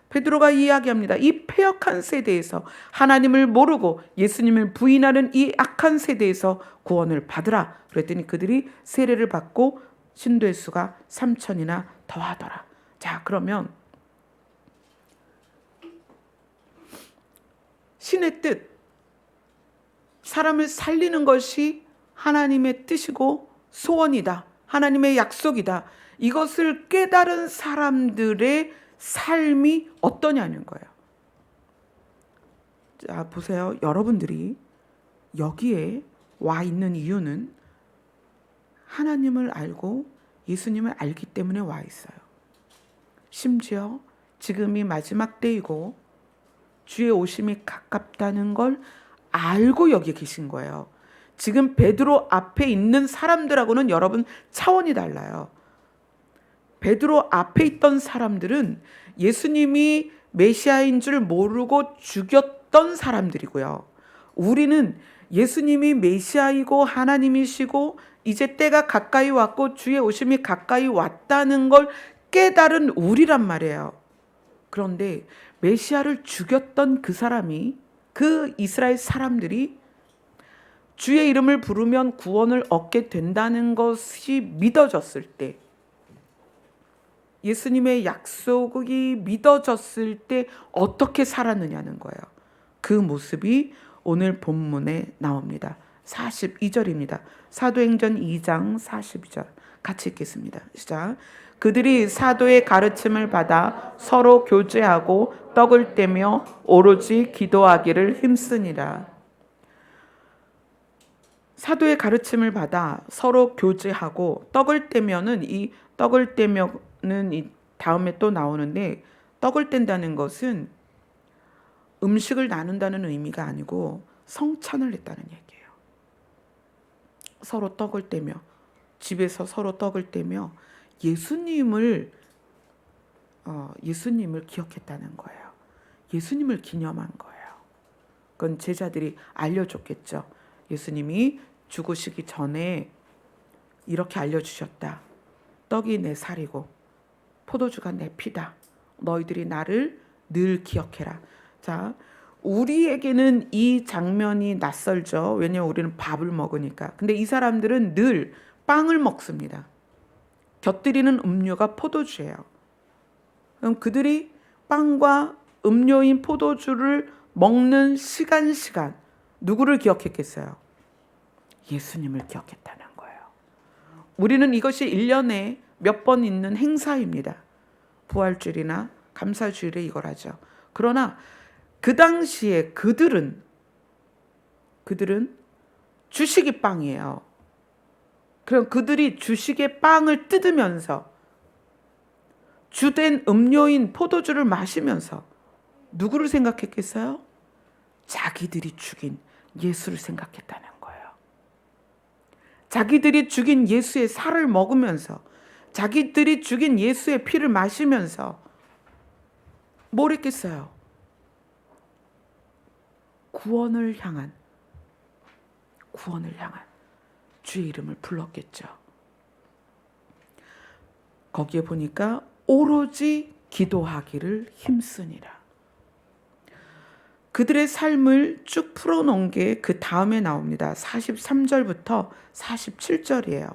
베드로가 이야기합니다. 이 패역한 세대에서 하나님을 모르고 예수님을 부인하는 이 악한 세대에서 구원을 받으라. 그랬더니 그들이 세례를 받고 신도의 수가 3,000이나 더하더라. 자, 그러면 신의 뜻, 사람을 살리는 것이 하나님의 뜻이고 소원이다. 하나님의 약속이다. 이것을 깨달은 사람들의 삶이 어떠냐는 거예요. 자, 보세요. 여러분들이 여기에 와 있는 이유는 하나님을 알고 예수님을 알기 때문에 와 있어요. 심지어 지금이 마지막 때이고 주의 오심이 가깝다는 걸 알고 여기 계신 거예요. 지금 베드로 앞에 있는 사람들하고는 여러분 차원이 달라요. 베드로 앞에 있던 사람들은 예수님이 메시아인 줄 모르고 죽였던 사람들이고요. 우리는 예수님이 메시아이고 하나님이시고 이제 때가 가까이 왔고 주의 오심이 가까이 왔다는 걸 깨달은 우리란 말이에요. 그런데 메시아를 죽였던 그 사람이, 그 이스라엘 사람들이 주의 이름을 부르면 구원을 얻게 된다는 것이 믿어졌을 때, 예수님의 약속이 믿어졌을 때 어떻게 살았느냐는 거예요. 그 모습이 오늘 본문에 나옵니다. 42절입니다. 사도행전 2장 42절 같이 읽겠습니다. 시작. 그들이 사도의 가르침을 받아 서로 교제하고 떡을 떼며 오로지 기도하기를 힘쓰니라. 사도의 가르침을 받아 서로 교제하고 떡을 떼면은 이 떡을 떼면은 이 다음에 또 나오는데, 떡을 뗀다는 것은 음식을 나눈다는 의미가 아니고 성찬을 했다는 얘기예요. 서로 떡을 떼며, 집에서 서로 떡을 떼며 예수님을 기억했다는 거예요. 예수님을 기념한 거예요. 그건 제자들이 알려줬겠죠. 예수님이 죽으시기 전에 이렇게 알려주셨다. 떡이 내 살이고 포도주가 내 피다. 너희들이 나를 늘 기억해라. 자, 우리에게는 이 장면이 낯설죠. 왜냐하면 우리는 밥을 먹으니까. 근데 이 사람들은 늘 빵을 먹습니다. 곁들이는 음료가 포도주예요. 그럼 그들이 빵과 음료인 포도주를 먹는 시간 누구를 기억했겠어요? 예수님을 기억했다는 거예요. 우리는 이것이 1년에 몇 번 있는 행사입니다. 부활주일이나 감사주일에 이걸 하죠. 그러나 그 당시에 그들은 주식이 빵이에요. 그럼 그들이 주식의 빵을 뜯으면서 주된 음료인 포도주를 마시면서 누구를 생각했겠어요? 자기들이 죽인 예수를 생각했다는 거예요. 자기들이 죽인 예수의 살을 먹으면서, 자기들이 죽인 예수의 피를 마시면서 뭘 했겠어요? 구원을 향한 주의 이름을 불렀겠죠. 거기에 보니까 오로지 기도하기를 힘쓰니라. 그들의 삶을 쭉 풀어놓은 게 그 다음에 나옵니다. 43절부터 47절이에요.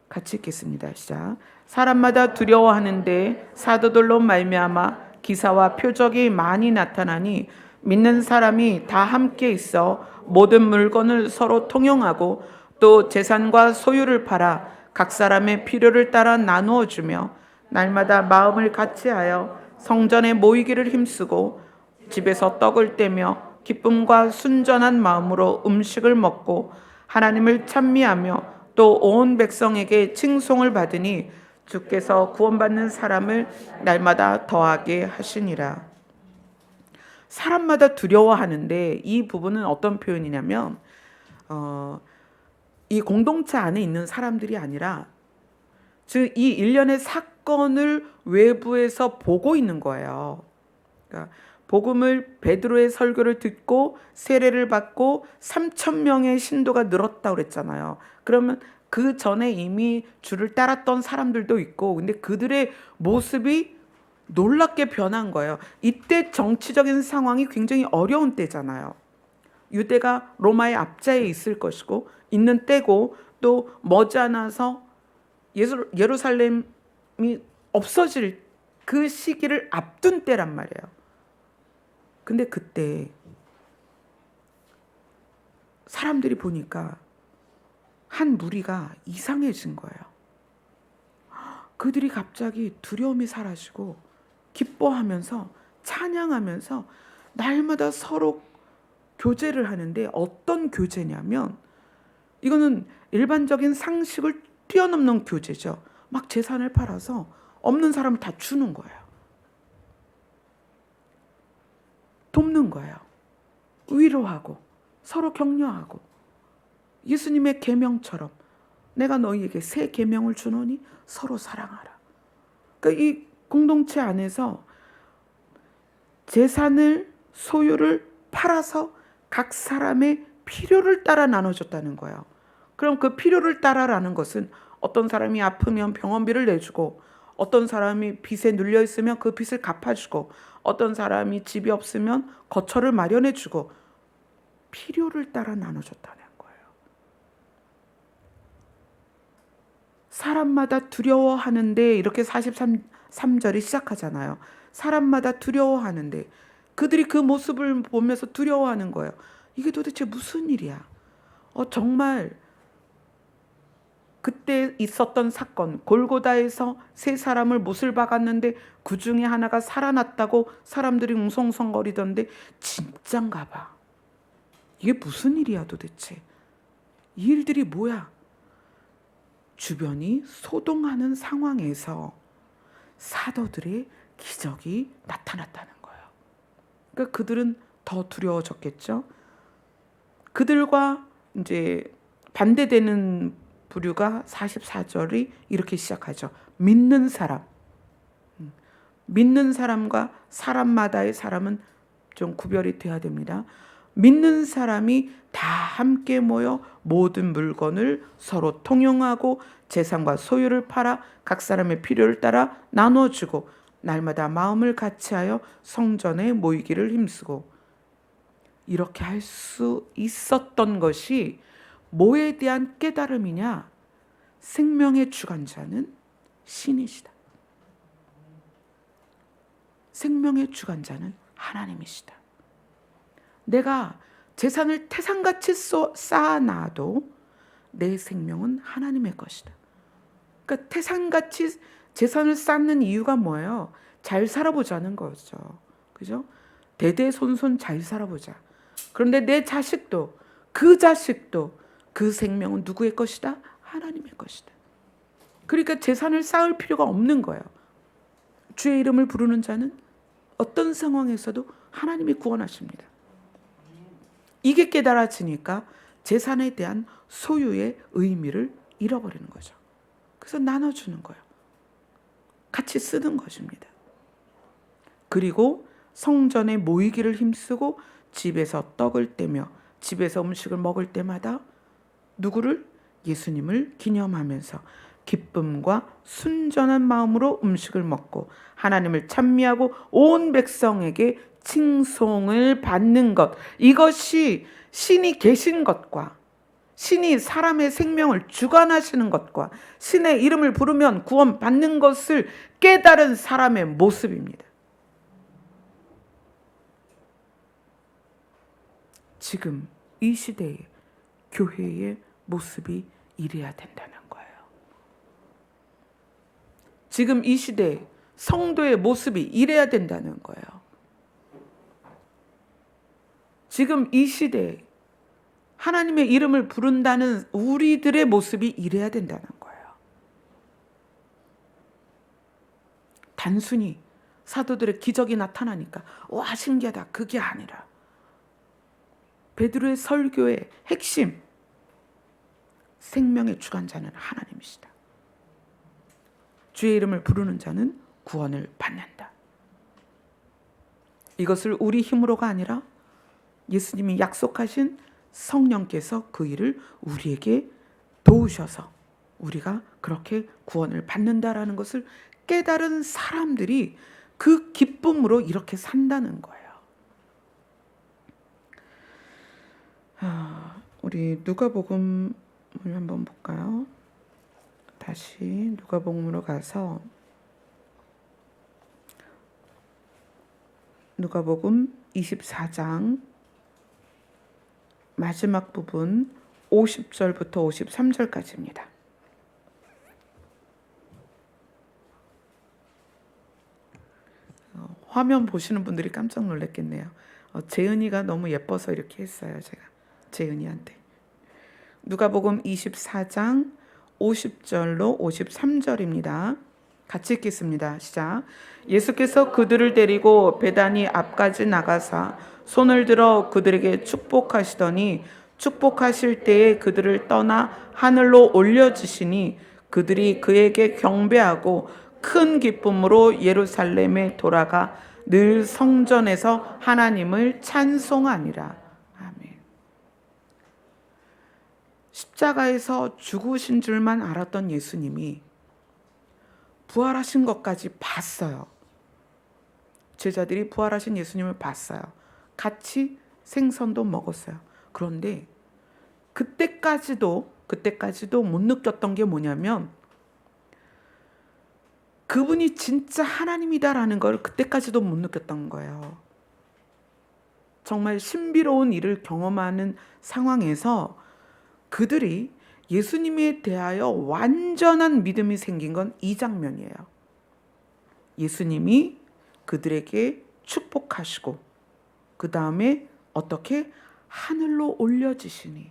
같이 읽겠습니다. 시작. 사람마다 두려워하는데 사도들로 말미암아 기사와 표적이 많이 나타나니 믿는 사람이 다 함께 있어 모든 물건을 서로 통용하고 또 재산과 소유를 팔아 각 사람의 필요를 따라 나누어 주며 날마다 마음을 같이하여 성전에 모이기를 힘쓰고 집에서 떡을 떼며 기쁨과 순전한 마음으로 음식을 먹고 하나님을 찬미하며 또 온 백성에게 칭송을 받으니 주께서 구원받는 사람을 날마다 더하게 하시니라. 사람마다 두려워하는데 이 부분은 어떤 표현이냐면 이 공동체 안에 있는 사람들이 아니라 즉 이 일련의 사건을 외부에서 보고 있는 거예요. 그러니까 복음을 베드로의 설교를 듣고 세례를 받고 3천 명의 신도가 늘었다고 그랬잖아요. 그러면 그 전에 이미 주를 따랐던 사람들도 있고 근데 그들의 모습이 놀랍게 변한 거예요. 이때 정치적인 상황이 굉장히 어려운 때잖아요. 유대가 로마의 압제에 있을 것이고 있는 때고 또 머지않아서 예루살렘이 없어질 그 시기를 앞둔 때란 말이에요. 근데 그때 사람들이 보니까 한 무리가 이상해진 거예요. 그들이 갑자기 두려움이 사라지고 기뻐하면서 찬양하면서 날마다 서로 교제를 하는데 어떤 교제냐면 이거는 일반적인 상식을 뛰어넘는 교제죠. 막 재산을 팔아서 없는 사람 다 주는 거예요. 돕는 거예요. 위로하고 서로 격려하고 예수님의 계명처럼 내가 너희에게 새 계명을 주노니 서로 사랑하라. 그러니까 이 공동체 안에서 재산을 소유를 팔아서 각 사람의 필요를 따라 나눠줬다는 거예요. 그럼 그 필요를 따라라는 것은 어떤 사람이 아프면 병원비를 내주고 어떤 사람이 빚에 눌려 있으면 그 빚을 갚아주고 어떤 사람이 집이 없으면 거처를 마련해주고 필요를 따라 나눠줬다는 거예요. 사람마다 두려워하는데 이렇게 43절이 시작하잖아요. 사람마다 두려워하는데 그들이 그 모습을 보면서 두려워하는 거예요. 이게 도대체 무슨 일이야? 정말 그때 있었던 사건 골고다에서 세 사람을 못을 박았는데 그 중에 하나가 살아났다고 사람들이 웅성웅성거리던데 진짠가 봐. 이게 무슨 일이야 도대체? 이 일들이 뭐야? 주변이 소동하는 상황에서 사도들의 기적이 나타났다는 거예요. 그러니까 그들은 더 두려워졌겠죠. 그들과 이제 반대되는 부류가 44절이 이렇게 시작하죠. 믿는 사람. 믿는 사람과 사람마다의 사람은 좀 구별이 돼야 됩니다. 믿는 사람이 다 함께 모여 모든 물건을 서로 통용하고 재산과 소유를 팔아 각 사람의 필요를 따라 나눠주고 날마다 마음을 같이하여 성전에 모이기를 힘쓰고 이렇게 할 수 있었던 것이 뭐에 대한 깨달음이냐? 생명의 주관자는 신이시다. 생명의 주관자는 하나님이시다. 내가 재산을 태산같이 쌓아놔도 내 생명은 하나님의 것이다. 그러니까 태산같이 재산을 쌓는 이유가 뭐예요? 잘 살아보자는 거죠. 그죠? 대대손손 잘 살아보자. 그런데 내 자식도 그 생명은 누구의 것이다? 하나님의 것이다. 그러니까 재산을 쌓을 필요가 없는 거예요. 주의 이름을 부르는 자는 어떤 상황에서도 하나님이 구원하십니다. 이게 깨달아지니까 재산에 대한 소유의 의미를 잃어버리는 거죠. 그래서 나눠주는 거예요. 같이 쓰는 것입니다. 그리고 성전에 모이기를 힘쓰고 집에서 떡을 떼며 집에서 음식을 먹을 때마다 누구를? 예수님을 기념하면서 기쁨과 순전한 마음으로 음식을 먹고 하나님을 찬미하고 온 백성에게 칭송을 받는 것. 이것이 신이 계신 것과 신이 사람의 생명을 주관하시는 것과 신의 이름을 부르면 구원받는 것을 깨달은 사람의 모습입니다. 지금 이 시대에 교회의 모습이 이래야 된다는 거예요. 지금 이 시대에 성도의 모습이 이래야 된다는 거예요. 지금 이 시대에 하나님의 이름을 부른다는 우리들의 모습이 이래야 된다는 거예요. 단순히 사도들의 기적이 나타나니까 와 신기하다 그게 아니라 베드로의 설교의 핵심, 생명의 주관자는 하나님이시다. 주의 이름을 부르는 자는 구원을 받는다. 이것을 우리 힘으로가 아니라 예수님이 약속하신 성령께서 그 일을 우리에게 도우셔서 우리가 그렇게 구원을 받는다라는 것을 깨달은 사람들이 그 기쁨으로 이렇게 산다는 거예요. 우리 누가복음을 한번 볼까요? 다시 누가복음으로 가서 누가복음 24장 마지막 부분 50절부터 53절까지입니다. 화면 보시는 분들이 깜짝 놀랐겠네요. 재은이가 너무 예뻐서 이렇게 했어요. 제가 재은이한테. 누가복음 24장 50절로 53절입니다. 같이 읽겠습니다. 시작. 예수께서 그들을 데리고 베다니 앞까지 나가사 손을 들어 그들에게 축복하시더니 축복하실 때에 그들을 떠나 하늘로 올려주시니 그들이 그에게 경배하고 큰 기쁨으로 예루살렘에 돌아가 늘 성전에서 하나님을 찬송하니라. 아멘. 십자가에서 죽으신 줄만 알았던 예수님이 부활하신 것까지 봤어요. 제자들이 부활하신 예수님을 봤어요. 같이 생선도 먹었어요. 그런데 그때까지도 못 느꼈던 게 뭐냐면 그분이 진짜 하나님이다라는 걸 그때까지도 못 느꼈던 거예요. 정말 신비로운 일을 경험하는 상황에서 그들이 예수님에 대하여 완전한 믿음이 생긴 건 이 장면이에요. 예수님이 그들에게 축복하시고 그 다음에 어떻게 하늘로 올려지시니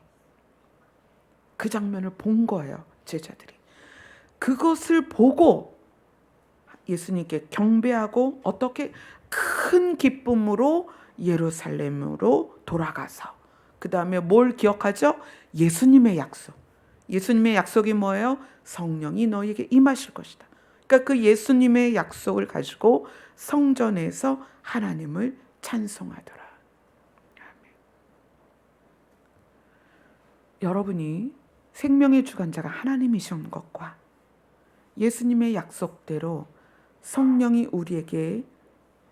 그 장면을 본 거예요. 제자들이. 그것을 보고 예수님께 경배하고 어떻게 큰 기쁨으로 예루살렘으로 돌아가서 그 다음에 뭘 기억하죠? 예수님의 약속. 예수님의 약속이 뭐예요? 성령이 너희에게 임하실 것이다. 그러니까 그 예수님의 약속을 가지고 성전에서 하나님을 찬송하더라. 아멘. 여러분이 생명의 주관자가 하나님이신 것과 예수님의 약속대로 성령이 우리에게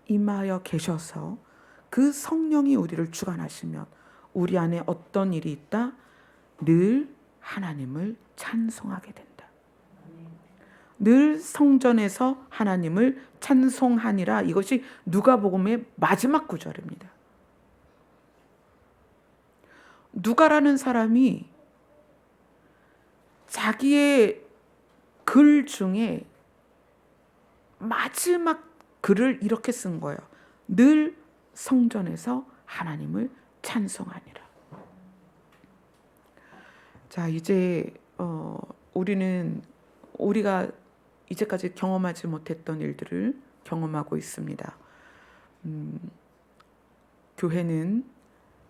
임하여 계셔서 그 성령이 우리를 주관하시면 우리 안에 어떤 일이 있다? 늘 하나님을 찬송하게 된다. 늘 성전에서 하나님을 찬송하니라. 이것이 누가복음의 마지막 구절입니다. 누가라는 사람이 자기의 글 중에 마지막 글을 이렇게 쓴 거예요. 늘 성전에서 하나님을 찬송하니라. 자, 이제 우리가 이제까지 경험하지 못했던 일들을 경험하고 있습니다. 교회는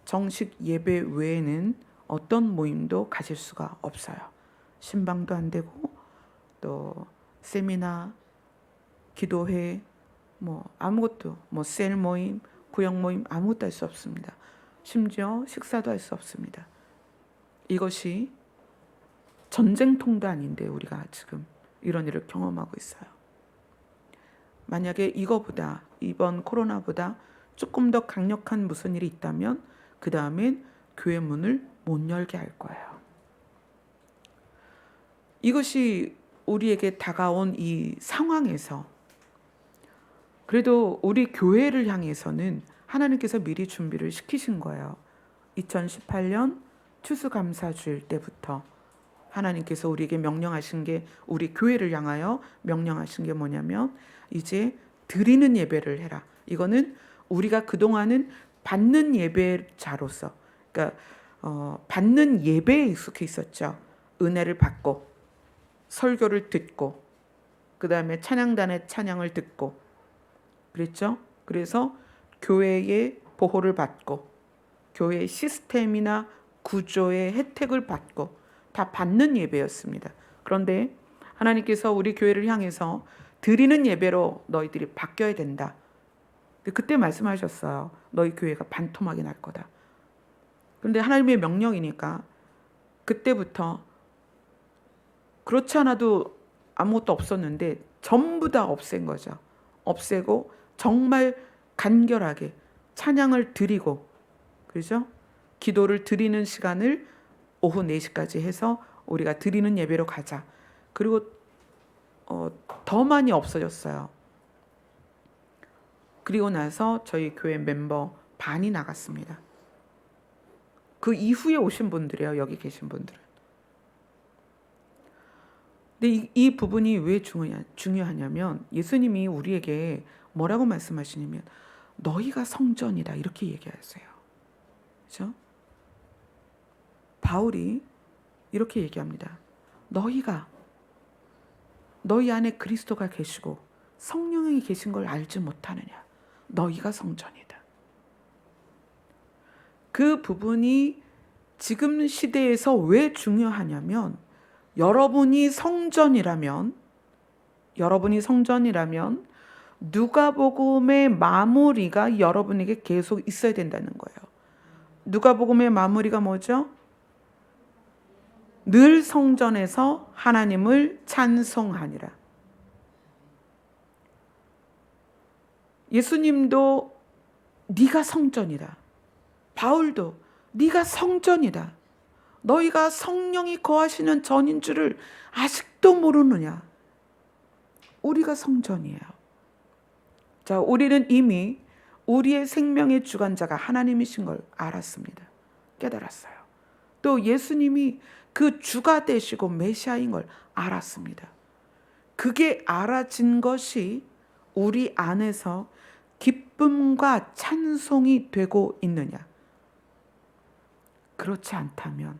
정식 예배 외에는 어떤 모임도 가질 수가 없어요. 신방도 안 되고 또 세미나, 기도회, 아무것도 셀 모임, 구역 모임 아무것도 할 수 없습니다. 심지어 식사도 할 수 없습니다. 이것이 전쟁통도 아닌데 우리가 지금 이런 일을 경험하고 있어요. 만약에 이번 코로나보다 조금 더 강력한 무슨 일이 있다면 그 다음엔 교회 문을 못 열게 할 거예요. 이것이 우리에게 다가온 이 상황에서 그래도 우리 교회를 향해서는 하나님께서 미리 준비를 시키신 거예요. 2018년 추수감사주일 때부터 하나님께서 우리에게 명령하신 게 우리 교회를 향하여 명령하신 게 뭐냐면 이제 드리는 예배를 해라. 이거는 우리가 그동안은 받는 예배자로서 그러니까 받는 예배에 익숙해 있었죠. 은혜를 받고 설교를 듣고 그 다음에 찬양단의 찬양을 듣고 그랬죠. 그래서 교회의 보호를 받고 교회의 시스템이나 구조의 혜택을 받고 다 받는 예배였습니다. 그런데 하나님께서 우리 교회를 향해서 드리는 예배로 너희들이 바뀌어야 된다. 그때 말씀하셨어요. 너희 교회가 반토막이 날 거다. 그런데 하나님의 명령이니까 그때부터 그렇지 않아도 아무것도 없었는데 전부 다 없앤 거죠. 없애고 정말 간결하게 찬양을 드리고, 그렇죠? 기도를 드리는 시간을 오후 4시까지 해서 우리가 드리는 예배로 가자. 그리고 더 많이 없어졌어요. 그리고 나서 저희 교회 멤버 반이 나갔습니다. 그 이후에 오신 분들이에요. 여기 계신 분들은. 근데 이 부분이 왜 중요하냐면 예수님이 우리에게 뭐라고 말씀하시냐면 너희가 성전이다 이렇게 얘기하세요. 그렇죠? 바울이 이렇게 얘기합니다. 너희 안에 그리스도가 계시고 성령이 계신 걸 알지 못하느냐. 너희가 성전이다. 그 부분이 지금 시대에서 왜 중요하냐면 여러분이 성전이라면 누가복음의 마무리가 여러분에게 계속 있어야 된다는 거예요. 누가복음의 마무리가 뭐죠? 늘 성전에서 하나님을 찬송하니라. 예수님도 네가 성전이다. 바울도 네가 성전이다. 너희가 성령이 거하시는 전인 줄을 아직도 모르느냐. 우리가 성전이에요. 자, 우리는 이미 우리의 생명의 주관자가 하나님이신 걸 알았습니다. 깨달았어요. 또 예수님이 그 주가 되시고 메시아인 걸 알았습니다. 그게 알아진 것이 우리 안에서 기쁨과 찬송이 되고 있느냐? 그렇지 않다면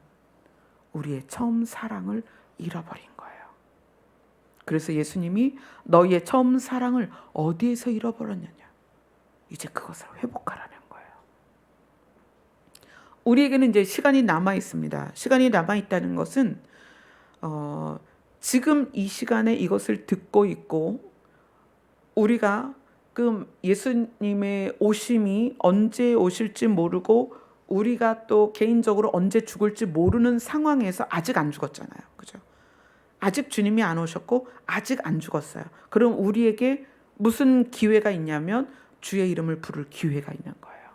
우리의 처음 사랑을 잃어버린 거예요. 그래서 예수님이 너희의 처음 사랑을 어디에서 잃어버렸느냐? 이제 그것을 회복하라는 거예요. 우리에게는 이제 시간이 남아 있습니다. 시간이 남아 있다는 것은 지금 이 시간에 이것을 듣고 있고 우리가 그 예수님의 오심이 언제 오실지 모르고 우리가 또 개인적으로 언제 죽을지 모르는 상황에서 아직 안 죽었잖아요. 그죠? 아직 주님이 안 오셨고 아직 안 죽었어요. 그럼 우리에게 무슨 기회가 있냐면 주의 이름을 부를 기회가 있는 거예요.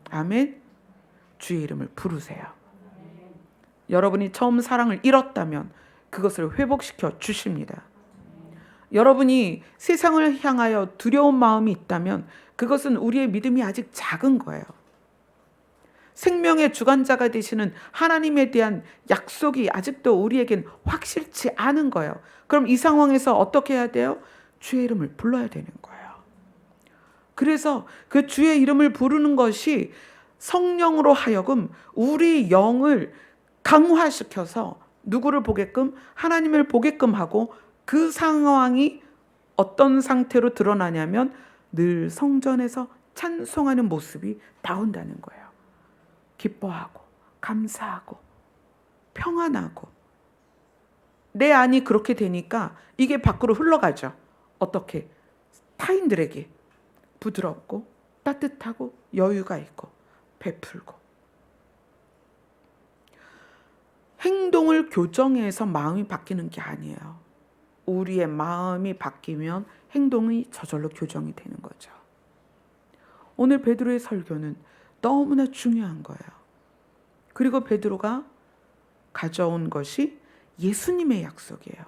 아멘. 주의 이름을 부르세요. 여러분이 처음 사랑을 잃었다면 그것을 회복시켜 주십니다. 여러분이 세상을 향하여 두려운 마음이 있다면 그것은 우리의 믿음이 아직 작은 거예요. 생명의 주관자가 되시는 하나님에 대한 약속이 아직도 우리에겐 확실치 않은 거예요. 그럼 이 상황에서 어떻게 해야 돼요? 주의 이름을 불러야 되는 거예요. 그래서 그 주의 이름을 부르는 것이 성령으로 하여금 우리 영을 강화시켜서 누구를 보게끔? 하나님을 보게끔 하고 그 상황이 어떤 상태로 드러나냐면 늘 성전에서 찬송하는 모습이 나온다는 거예요. 기뻐하고 감사하고 평안하고 내 안이 그렇게 되니까 이게 밖으로 흘러가죠. 어떻게? 타인들에게 부드럽고 따뜻하고 여유가 있고 베풀고 행동을 교정해서 마음이 바뀌는 게 아니에요. 우리의 마음이 바뀌면 행동이 저절로 교정이 되는 거죠. 오늘 베드로의 설교는 너무나 중요한 거예요. 그리고 베드로가 가져온 것이 예수님의 약속이에요.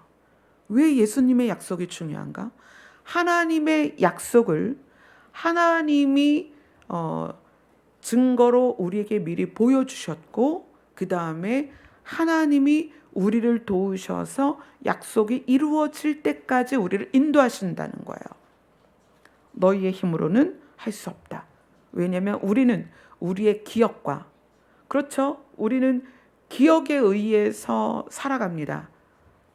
왜 예수님의 약속이 중요한가? 하나님의 약속을 하나님이 증거로 우리에게 미리 보여주셨고 그 다음에 하나님이 우리를 도우셔서 약속이 이루어질 때까지 우리를 인도하신다는 거예요. 너희의 힘으로는 할 수 없다. 왜냐하면 우리는 우리의 기억과, 그렇죠? 우리는 기억에 의해서 살아갑니다.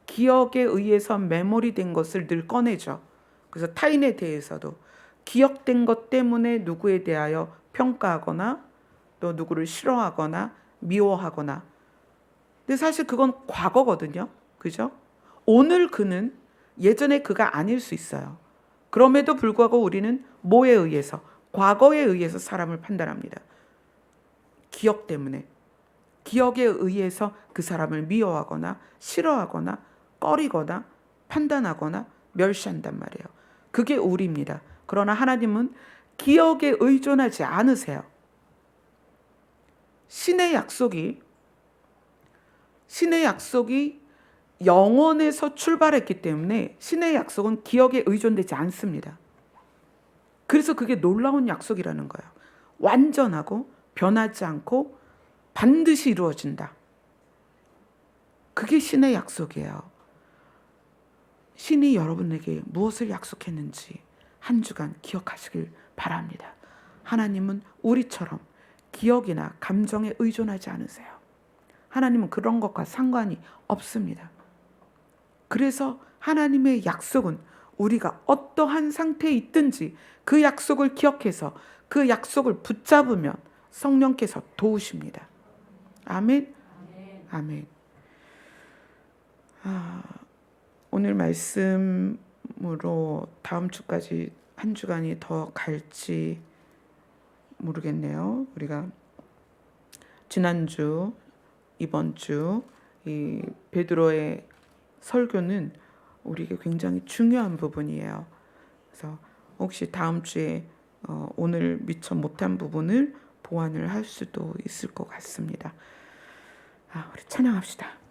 기억에 의해서 메모리된 것을 늘 꺼내죠. 그래서 타인에 대해서도 기억된 것 때문에 누구에 대하여 평가하거나 또 누구를 싫어하거나 미워하거나. 근데 사실 그건 과거거든요. 그죠? 오늘 그는 예전의 그가 아닐 수 있어요. 그럼에도 불구하고 우리는 뭐에 의해서? 과거에 의해서 사람을 판단합니다. 기억 때문에. 기억에 의해서 그 사람을 미워하거나 싫어하거나 꺼리거나 판단하거나 멸시한단 말이에요. 그게 우리입니다. 그러나 하나님은 기억에 의존하지 않으세요. 신의 약속이 영원에서 출발했기 때문에 신의 약속은 기억에 의존되지 않습니다. 그래서 그게 놀라운 약속이라는 거예요. 완전하고 변하지 않고 반드시 이루어진다. 그게 신의 약속이에요. 신이 여러분에게 무엇을 약속했는지 한 주간 기억하시길 바랍니다. 하나님은 우리처럼 기억이나 감정에 의존하지 않으세요. 하나님은 그런 것과 상관이 없습니다. 그래서 하나님의 약속은 우리가 어떠한 상태에 있든지 그 약속을 기억해서 그 약속을 붙잡으면 성령께서 도우십니다. 아멘. 아멘. 오늘 말씀으로 다음 주까지 한 주간이 더 갈지 모르겠네요. 우리가 지난주, 이번 주 이 베드로의 설교는 우리에게 굉장히 중요한 부분이에요. 그래서 혹시 다음 주에 오늘 미처 못한 부분을 보완을 할 수도 있을 것 같습니다. 우리 찬양합시다.